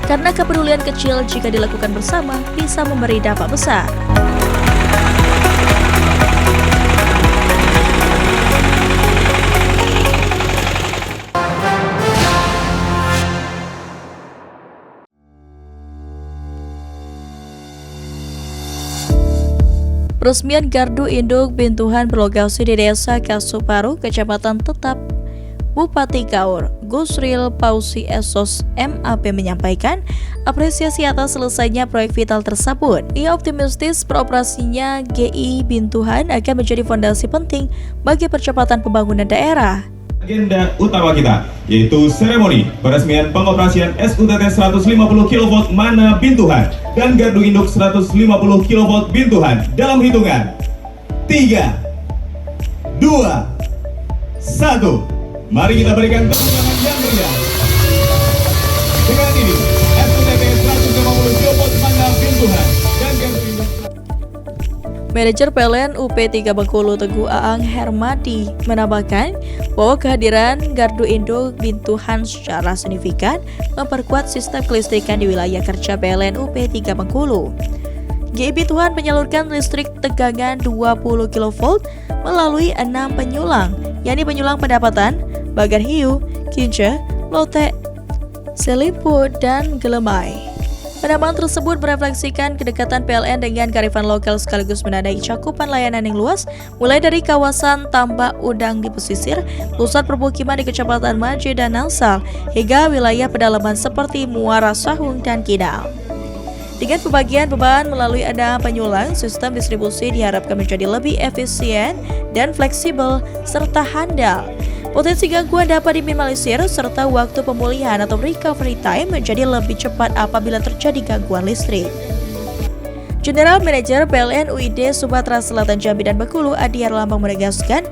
Karena kepedulian kecil jika dilakukan bersama bisa memberi dampak besar. Peresmian Gardu Induk Bintuhan berlokasi di Desa Kasuparu, Kecamatan Tetap, Bupati Kaur, Gusril Pausi Esos MAP menyampaikan apresiasi atas selesainya proyek vital tersebut. Ia optimistis beroperasinya GI Bintuhan akan menjadi fondasi penting bagi percepatan pembangunan daerah. Agenda utama kita yaitu seremoni peresmian pengoperasian SUTT 150 kV Mana Bintuhan dan Gardu Induk 150 kV Bintuhan dalam hitungan 3, 2, 1. Mari kita berikan tepuk tangan yang meriah. Dengan ini SUTT 150 kV Mana Bintuhan dan Gardu Induk. Manajer PLN UP3 Bengkulu Teguh Aang Hermadi menambahkan bahwa kehadiran Gardu Induk Bintuhan secara signifikan memperkuat sistem kelistrikan di wilayah kerja PLN UP3 Bengkulu. GI Bintuhan menyalurkan listrik tegangan 20 kV melalui 6 penyulang, yakni penyulang pendapatan, Bagan Hiu, Kinca, Lote, Seliput, dan Gelemai. Penambahan tersebut merefleksikan kedekatan PLN dengan kearifan lokal sekaligus menandai cakupan layanan yang luas, mulai dari kawasan tambak udang di pesisir, pusat permukiman di Kecamatan Maje dan Nangsal, hingga wilayah pedalaman seperti Muara Sahung dan Kidal. Dengan pembagian beban melalui ada penyulang, sistem distribusi diharapkan menjadi lebih efisien dan fleksibel serta handal. Potensi gangguan dapat diminimalisir serta waktu pemulihan atau recovery time menjadi lebih cepat apabila terjadi gangguan listrik. General Manager PLN UID Sumatera Selatan Jambi dan Bengkulu Adi Herlambang menegaskan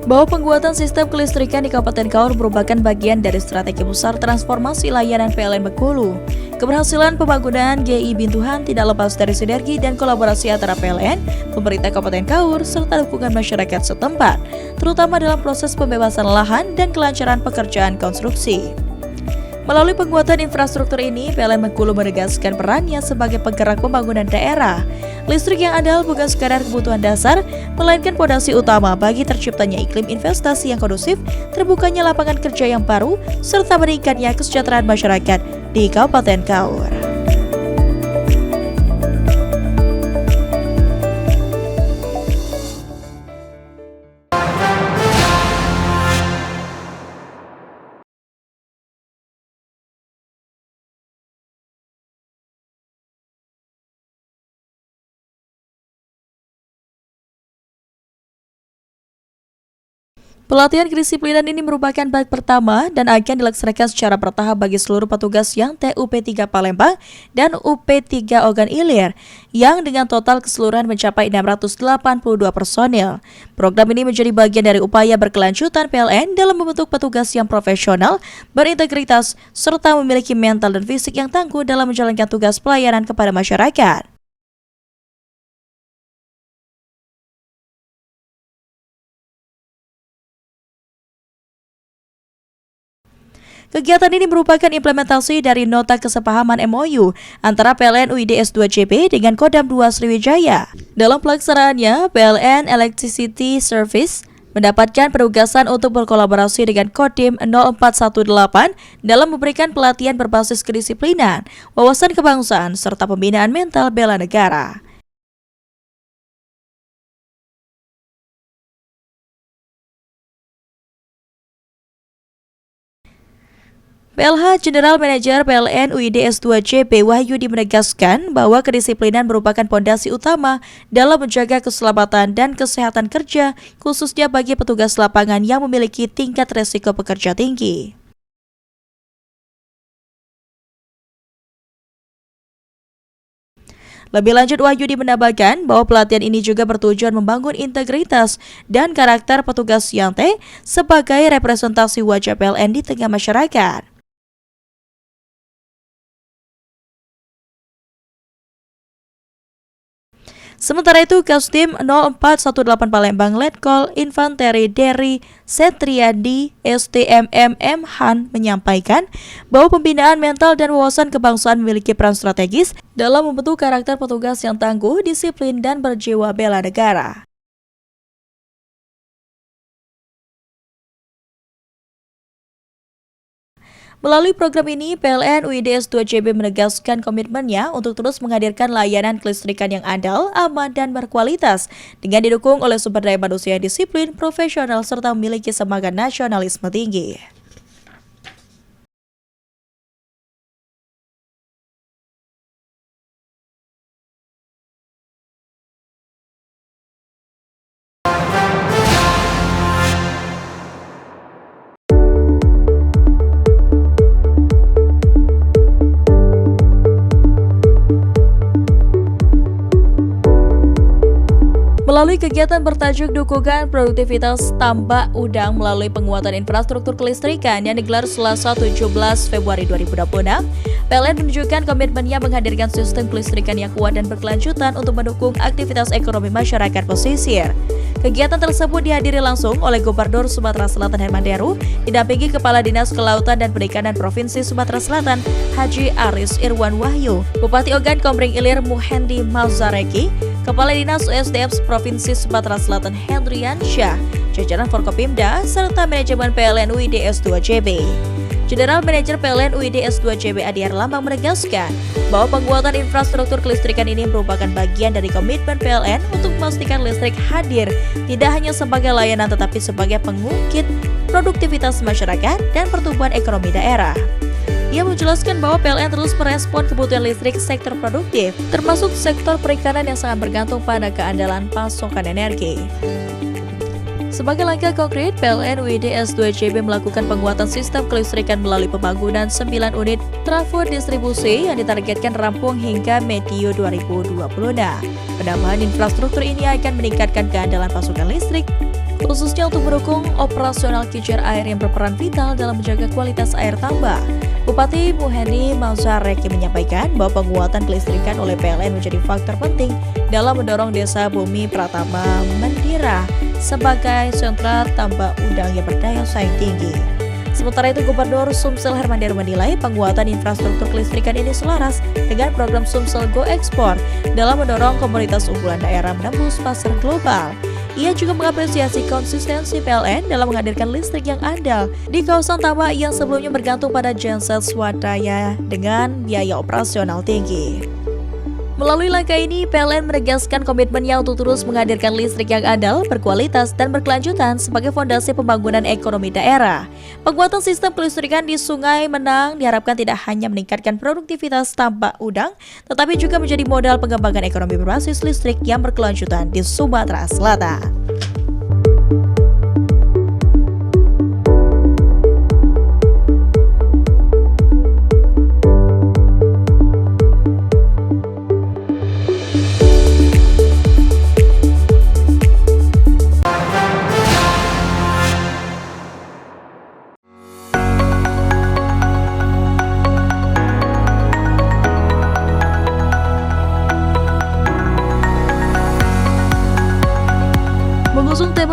bahwa penguatan sistem kelistrikan di Kabupaten Kaur merupakan bagian dari strategi besar transformasi layanan PLN Bengkulu. Keberhasilan pembangunan GI Bintuhan tidak lepas dari sinergi dan kolaborasi antara PLN, pemerintah Kabupaten Kaur, serta dukungan masyarakat setempat, terutama dalam proses pembebasan lahan dan kelancaran pekerjaan konstruksi. Melalui penguatan infrastruktur ini, PLN Bengkulu menegaskan perannya sebagai penggerak pembangunan daerah. Listrik yang andal bukan sekadar kebutuhan dasar, melainkan fondasi utama bagi terciptanya iklim investasi yang kondusif, terbukanya lapangan kerja yang baru, serta meningkatnya kesejahteraan masyarakat di Kabupaten Kaur. Pelatihan kedisiplinan ini merupakan bab pertama dan akan dilaksanakan secara bertahap bagi seluruh petugas yang TUP3 Palembang dan UP3 Ogan Ilir yang dengan total keseluruhan mencapai 682 personil. Program ini menjadi bagian dari upaya berkelanjutan PLN dalam membentuk petugas yang profesional, berintegritas, serta memiliki mental dan fisik yang tangguh dalam menjalankan tugas pelayanan kepada masyarakat. Kegiatan ini merupakan implementasi dari nota kesepahaman MOU antara PLN UID S2JB dengan Kodam 2 Sriwijaya. Dalam pelaksanaannya, PLN Electricity Service mendapatkan penugasan untuk berkolaborasi dengan Kodim 0418 dalam memberikan pelatihan berbasis kedisiplinan, wawasan kebangsaan, serta pembinaan mental bela negara. PLH General Manager PLN UID S2CB Wahyudi menegaskan bahwa kedisiplinan merupakan pondasi utama dalam menjaga keselamatan dan kesehatan kerja, khususnya bagi petugas lapangan yang memiliki tingkat resiko pekerja tinggi. Lebih lanjut, Wahyudi menambahkan bahwa pelatihan ini juga bertujuan membangun integritas dan karakter petugas Yante sebagai representasi wajah PLN di tengah masyarakat. Sementara itu, Kastim 0418 Palembang Letkol Infanteri Deri Setriadi STMMM Han menyampaikan bahwa pembinaan mental dan wawasan kebangsaan memiliki peran strategis dalam membentuk karakter petugas yang tangguh, disiplin, dan berjiwa bela negara. Melalui program ini, PLN UID S2CB menegaskan komitmennya untuk terus menghadirkan layanan kelistrikan yang andal, aman, dan berkualitas dengan didukung oleh sumber daya manusia yang disiplin, profesional, serta memiliki semangat nasionalisme tinggi. Melalui kegiatan bertajuk Dukungan Produktivitas Tambak Udang melalui penguatan infrastruktur kelistrikan yang digelar Selasa 17 Februari 2026, PLN menunjukkan komitmennya menghadirkan sistem kelistrikan yang kuat dan berkelanjutan untuk mendukung aktivitas ekonomi masyarakat pesisir. Kegiatan tersebut dihadiri langsung oleh Gubernur Sumatera Selatan Herman Deru, didampingi Kepala Dinas Kelautan dan Perikanan Provinsi Sumatera Selatan Haji Aris Irwan Wahyu, Bupati Ogan Komering Ilir Muhendi Mazareki, Kepala Dinas USDM Provinsi Sumatera Selatan Hendrian Syah, jajaran Forkopimda, serta manajemen PLN UID S2CB. General Manager PLN UID S2CB Adi Herlambang menegaskan bahwa penguatan infrastruktur kelistrikan ini merupakan bagian dari komitmen PLN untuk memastikan listrik hadir tidak hanya sebagai layanan tetapi sebagai pengungkit produktivitas masyarakat dan pertumbuhan ekonomi daerah. Ia menjelaskan bahwa PLN terus merespon kebutuhan listrik sektor produktif, termasuk sektor perikanan yang sangat bergantung pada keandalan pasokan energi. Sebagai langkah konkret, PLN UID S2CB melakukan penguatan sistem kelistrikan melalui pembangunan 9 unit trafo distribusi yang ditargetkan rampung hingga medio 2026. Penambahan infrastruktur ini akan meningkatkan keandalan pasokan listrik, khususnya untuk mendukung operasional kincir air yang berperan vital dalam menjaga kualitas air tambak. Bupati Muhendi Mazareki menyampaikan bahwa penguatan kelistrikan oleh PLN menjadi faktor penting dalam mendorong Desa Bumi Pratama Mendira sebagai sentra tambak udang yang berdaya saing tinggi. Sementara itu, Gubernur Sumsel Herman Deru menilai penguatan infrastruktur kelistrikan ini selaras dengan program Sumsel Go Export dalam mendorong komoditas unggulan daerah menembus pasar global. Ia juga mengapresiasi konsistensi PLN dalam menghadirkan listrik yang andal di kawasan tambak yang sebelumnya bergantung pada genset swadaya dengan biaya operasional tinggi. Melalui langkah ini, PLN menegaskan komitmennya untuk terus menghadirkan listrik yang andal, berkualitas, dan berkelanjutan sebagai fondasi pembangunan ekonomi daerah. Penguatan sistem kelistrikan di Sungai Menang diharapkan tidak hanya meningkatkan produktivitas tambak udang, tetapi juga menjadi modal pengembangan ekonomi berbasis listrik yang berkelanjutan di Sumatera Selatan.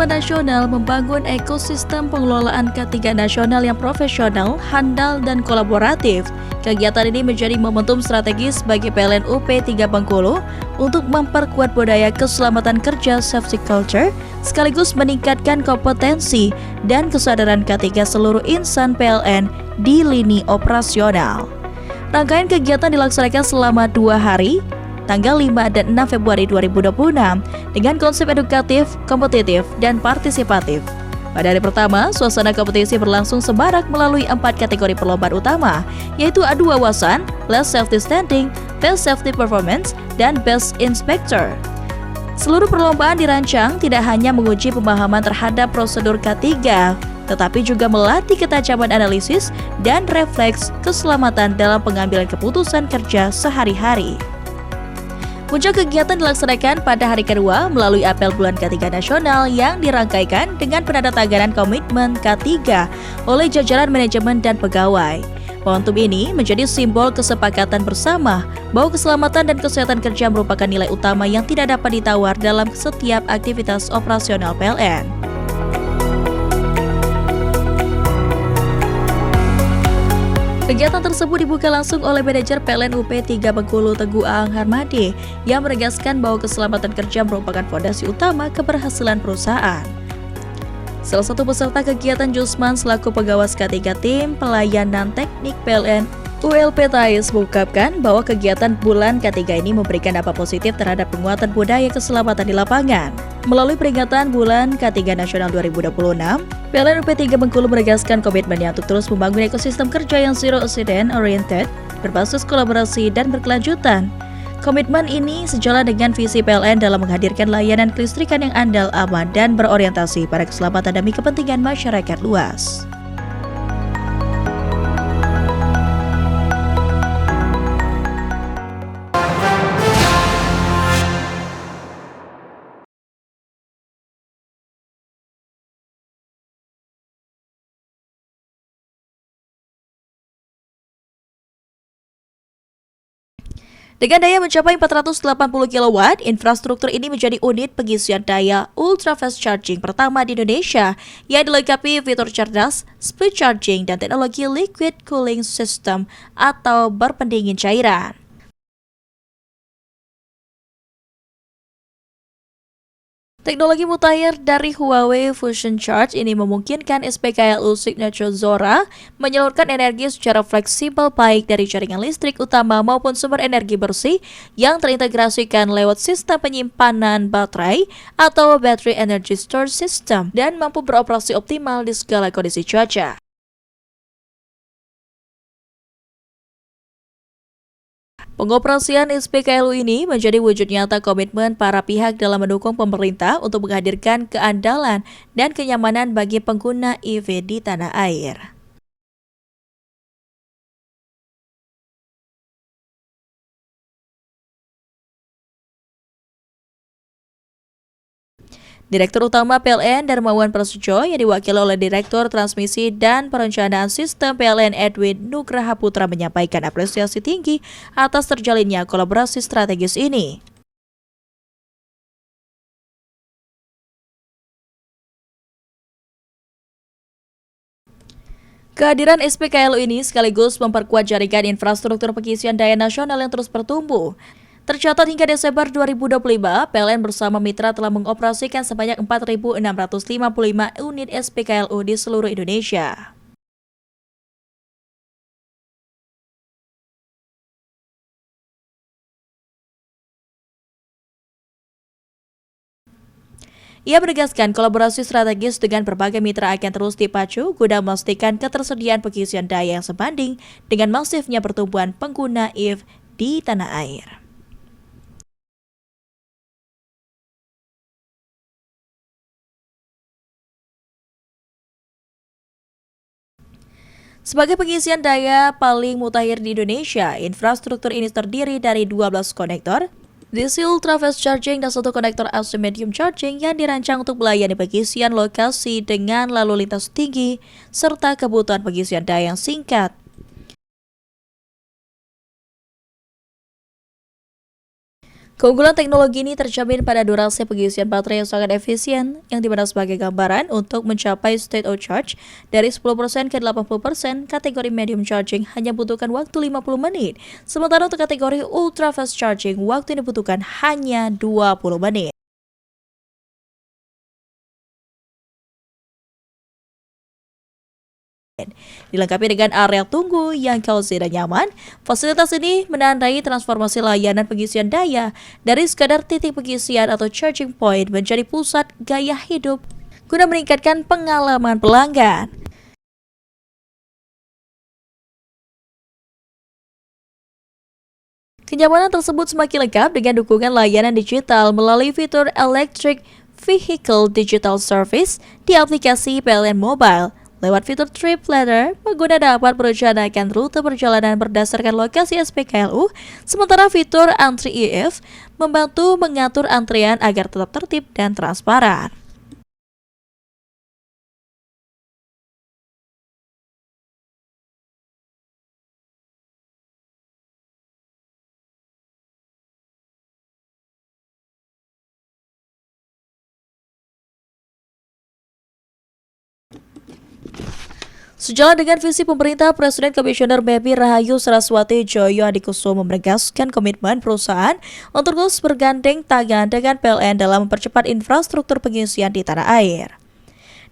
Taman Nasional membangun ekosistem pengelolaan K3 nasional yang profesional, handal, dan kolaboratif. Kegiatan ini menjadi momentum strategis bagi PLN UP3 Bengkulu untuk memperkuat budaya keselamatan kerja safety culture, sekaligus meningkatkan kompetensi dan kesadaran K3 seluruh insan PLN di lini operasional. Rangkaian kegiatan dilaksanakan selama 2 hari, tanggal 5 dan 6 Februari 2026 dengan konsep edukatif, kompetitif, dan partisipatif. Pada hari pertama, suasana kompetisi berlangsung semarak melalui 4 kategori perlombaan utama, yaitu adu wawasan, Last Safety Standing, Best Safety Performance, dan Best Inspector. Seluruh perlombaan dirancang tidak hanya menguji pemahaman terhadap prosedur K3, tetapi juga melatih ketajaman analisis dan refleks keselamatan dalam pengambilan keputusan kerja sehari-hari. Puncak kegiatan dilaksanakan pada hari kedua melalui apel bulan K3 nasional yang dirangkaikan dengan penandatanganan komitmen K3 oleh jajaran manajemen dan pegawai. Momentum ini menjadi simbol kesepakatan bersama bahwa keselamatan dan kesehatan kerja merupakan nilai utama yang tidak dapat ditawar dalam setiap aktivitas operasional PLN. Kegiatan tersebut dibuka langsung oleh manajer PLN UP3 Bengkulu Teguh Aang Harmadi yang menegaskan bahwa keselamatan kerja merupakan fondasi utama keberhasilan perusahaan. Salah satu peserta kegiatan Jusman selaku pengawas K3 tim pelayanan teknik PLN ULP Thais mengungkapkan bahwa kegiatan bulan K3 ini memberikan dampak positif terhadap penguatan budaya keselamatan di lapangan. Melalui peringatan bulan K3 Nasional 2026, PLN UP3 Bengkulu menegaskan komitmennya untuk terus membangun ekosistem kerja yang zero accident oriented, berbasis kolaborasi dan berkelanjutan. Komitmen ini sejalan dengan visi PLN dalam menghadirkan layanan kelistrikan yang andal, aman, dan berorientasi pada keselamatan demi kepentingan masyarakat luas. Dengan daya mencapai 480 kW, infrastruktur ini menjadi unit pengisian daya ultra fast charging pertama di Indonesia yang dilengkapi fitur cerdas, speed charging, dan teknologi liquid cooling system atau berpendingin cairan. Teknologi mutakhir dari Huawei Fusion Charge ini memungkinkan SPKLU Signature Zora menyalurkan energi secara fleksibel baik dari jaringan listrik utama maupun sumber energi bersih yang terintegrasikan lewat sistem penyimpanan baterai atau Battery Energy Storage System dan mampu beroperasi optimal di segala kondisi cuaca. Pengoperasian SPKLU ini menjadi wujud nyata komitmen para pihak dalam mendukung pemerintah untuk menghadirkan keandalan dan kenyamanan bagi pengguna EV di tanah air. Direktur Utama PLN Darmawan Prasetyo yang diwakili oleh Direktur Transmisi dan Perencanaan Sistem PLN Edwin Nugraha Putra menyampaikan apresiasi tinggi atas terjalinnya kolaborasi strategis ini. Kehadiran SPKLU ini sekaligus memperkuat jaringan infrastruktur pengisian daya nasional yang terus bertumbuh. Tercatat hingga Desember 2025, PLN bersama mitra telah mengoperasikan sebanyak 4.655 unit SPKLU di seluruh Indonesia. Ia menegaskan kolaborasi strategis dengan berbagai mitra akan terus dipacu guna memastikan ketersediaan pengisian daya yang sebanding dengan masifnya pertumbuhan pengguna EV di tanah air. Sebagai pengisian daya paling mutakhir di Indonesia, infrastruktur ini terdiri dari 12 konektor, DC Ultra Fast Charging dan satu konektor AC Medium Charging yang dirancang untuk melayani pengisian lokasi dengan lalu lintas tinggi serta kebutuhan pengisian daya yang singkat. Keunggulan teknologi ini tercermin pada durasi pengisian baterai yang sangat efisien, yang dimana sebagai gambaran untuk mencapai state of charge dari 10% ke 80%, kategori medium charging hanya butuhkan waktu 50 menit, sementara untuk kategori ultra fast charging, waktu yang dibutuhkan hanya 20 menit. Dilengkapi dengan area tunggu yang cozy dan nyaman, fasilitas ini menandai transformasi layanan pengisian daya dari sekadar titik pengisian atau charging point menjadi pusat gaya hidup guna meningkatkan pengalaman pelanggan. Kenyamanan tersebut semakin lengkap dengan dukungan layanan digital melalui fitur Electric Vehicle Digital Service di aplikasi PLN Mobile. Lewat fitur Trip Planner, pengguna dapat merencanakan rute perjalanan berdasarkan lokasi SPKLU, sementara fitur Antri EF membantu mengatur antrian agar tetap tertib dan transparan. Sejalan dengan visi pemerintah, Presiden Komisioner MEBI Rahayu Saraswati Joyo Adikusumo menegaskan komitmen perusahaan untuk terus bergandeng tangan dengan PLN dalam mempercepat infrastruktur pengisian di tanah air.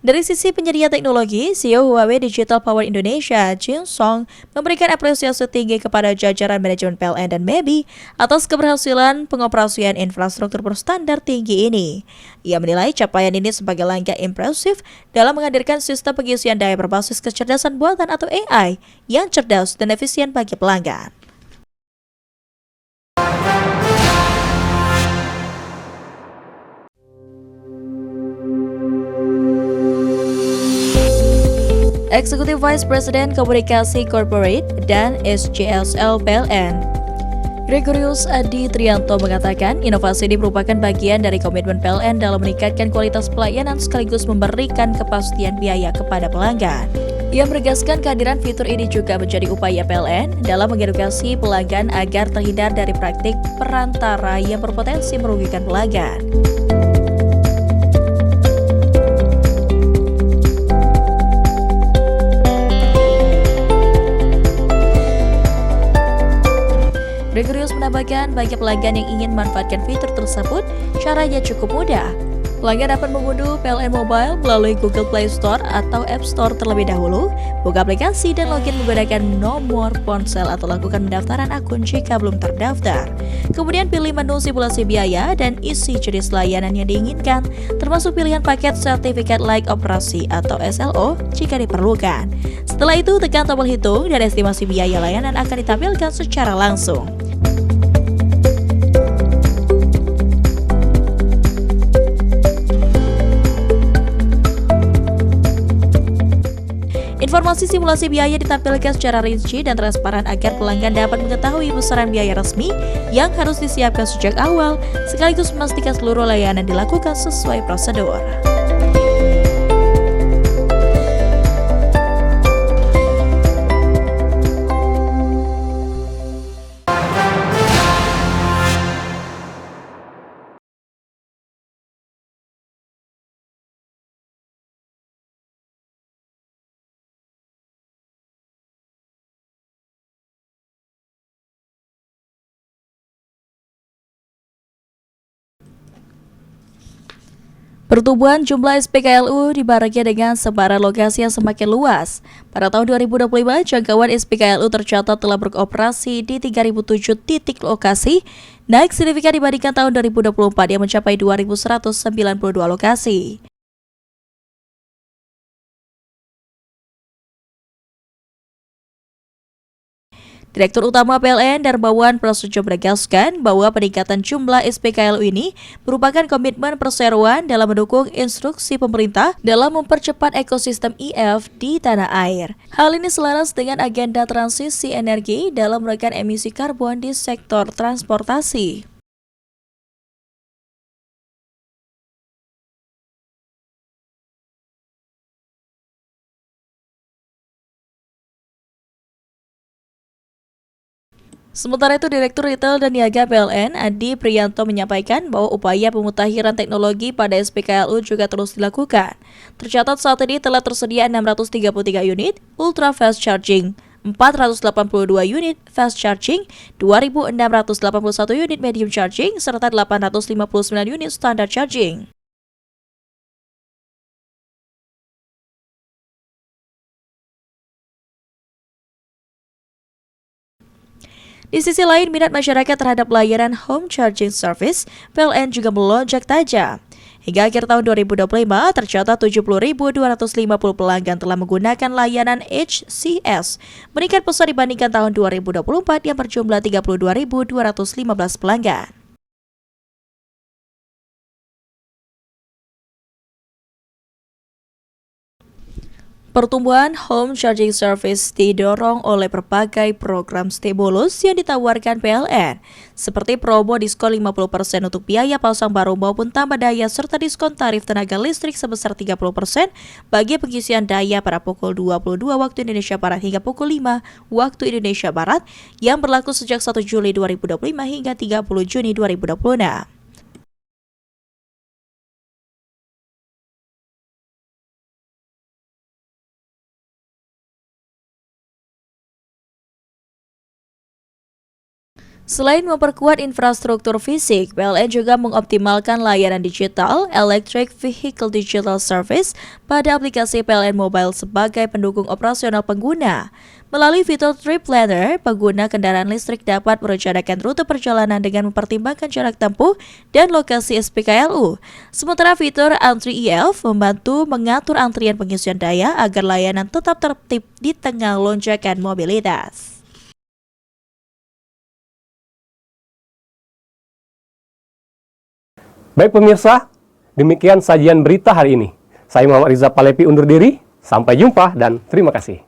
Dari sisi penyedia teknologi, CEO Huawei Digital Power Indonesia, Jin Song, memberikan apresiasi tinggi kepada jajaran manajemen PLN dan MEBI atas keberhasilan pengoperasian infrastruktur berstandar tinggi ini. Ia menilai capaian ini sebagai langkah impresif dalam menghadirkan sistem pengisian daya berbasis kecerdasan buatan atau AI yang cerdas dan efisien bagi pelanggan. Executive Vice President Komunikasi Corporate dan SJSL PLN, Gregorius Adi Trianto mengatakan inovasi ini merupakan bagian dari komitmen PLN dalam meningkatkan kualitas pelayanan sekaligus memberikan kepastian biaya kepada pelanggan. Ia menegaskan kehadiran fitur ini juga menjadi upaya PLN dalam mengedukasi pelanggan agar terhindar dari praktik perantara yang berpotensi merugikan pelanggan. Gregorius menambahkan bagi pelanggan yang ingin memanfaatkan fitur tersebut, caranya cukup mudah. Pelanggan dapat mengunduh PLN Mobile melalui Google Play Store atau App Store terlebih dahulu, buka aplikasi dan login menggunakan nomor ponsel atau lakukan pendaftaran akun jika belum terdaftar. Kemudian pilih menu simulasi biaya dan isi jenis layanan yang diinginkan, termasuk pilihan paket sertifikat layak operasi atau SLO jika diperlukan. Setelah itu, tekan tombol hitung dan estimasi biaya layanan akan ditampilkan secara langsung. Informasi simulasi biaya ditampilkan secara rinci dan transparan agar pelanggan dapat mengetahui besaran biaya resmi yang harus disiapkan sejak awal, sekaligus memastikan seluruh layanan dilakukan sesuai prosedur. Pertumbuhan jumlah SPKLU dibarengi dengan sebaran lokasi yang semakin luas. Pada tahun 2025, jangkauan SPKLU tercatat telah beroperasi di 3.007 titik lokasi, naik signifikan dibandingkan tahun 2024 yang mencapai 2.192 lokasi. Direktur Utama PLN Darmawan Prasetyo menegaskan bahwa peningkatan jumlah SPKLU ini merupakan komitmen perseroan dalam mendukung instruksi pemerintah dalam mempercepat ekosistem IF di tanah air. Hal ini selaras dengan agenda transisi energi dalam menekan emisi karbon di sektor transportasi. Sementara itu, Direktur Retail dan Niaga PLN, Adi Priyanto menyampaikan bahwa upaya pemutahiran teknologi pada SPKLU juga terus dilakukan. Tercatat saat ini telah tersedia 633 unit Ultra Fast Charging, 482 unit Fast Charging, 2.681 unit Medium Charging, serta 859 unit Standard Charging. Di sisi lain, minat masyarakat terhadap layanan home charging service PLN juga melonjak tajam. Hingga akhir tahun 2025, tercatat 70.250 pelanggan telah menggunakan layanan HCS, meningkat pesat dibandingkan tahun 2024 yang berjumlah 32.215 pelanggan. Pertumbuhan home charging service didorong oleh berbagai program stimulus yang ditawarkan PLN, seperti promo diskon 50% untuk biaya pasang baru maupun tambah daya serta diskon tarif tenaga listrik sebesar 30% bagi pengisian daya pada pukul 22 waktu Indonesia Barat hingga pukul 5 waktu Indonesia Barat yang berlaku sejak 1 Juli 2025 hingga 30 Juni 2026. Selain memperkuat infrastruktur fisik, PLN juga mengoptimalkan layanan digital Electric Vehicle Digital Service pada aplikasi PLN Mobile sebagai pendukung operasional pengguna. Melalui fitur Trip Planner, pengguna kendaraan listrik dapat merencanakan rute perjalanan dengan mempertimbangkan jarak tempuh dan lokasi SPKLU. Sementara fitur Antri EF membantu mengatur antrian pengisian daya agar layanan tetap tertib di tengah lonjakan mobilitas. Baik pemirsa, demikian sajian berita hari ini. Saya Muhammad Riza Palepi undur diri, sampai jumpa dan terima kasih.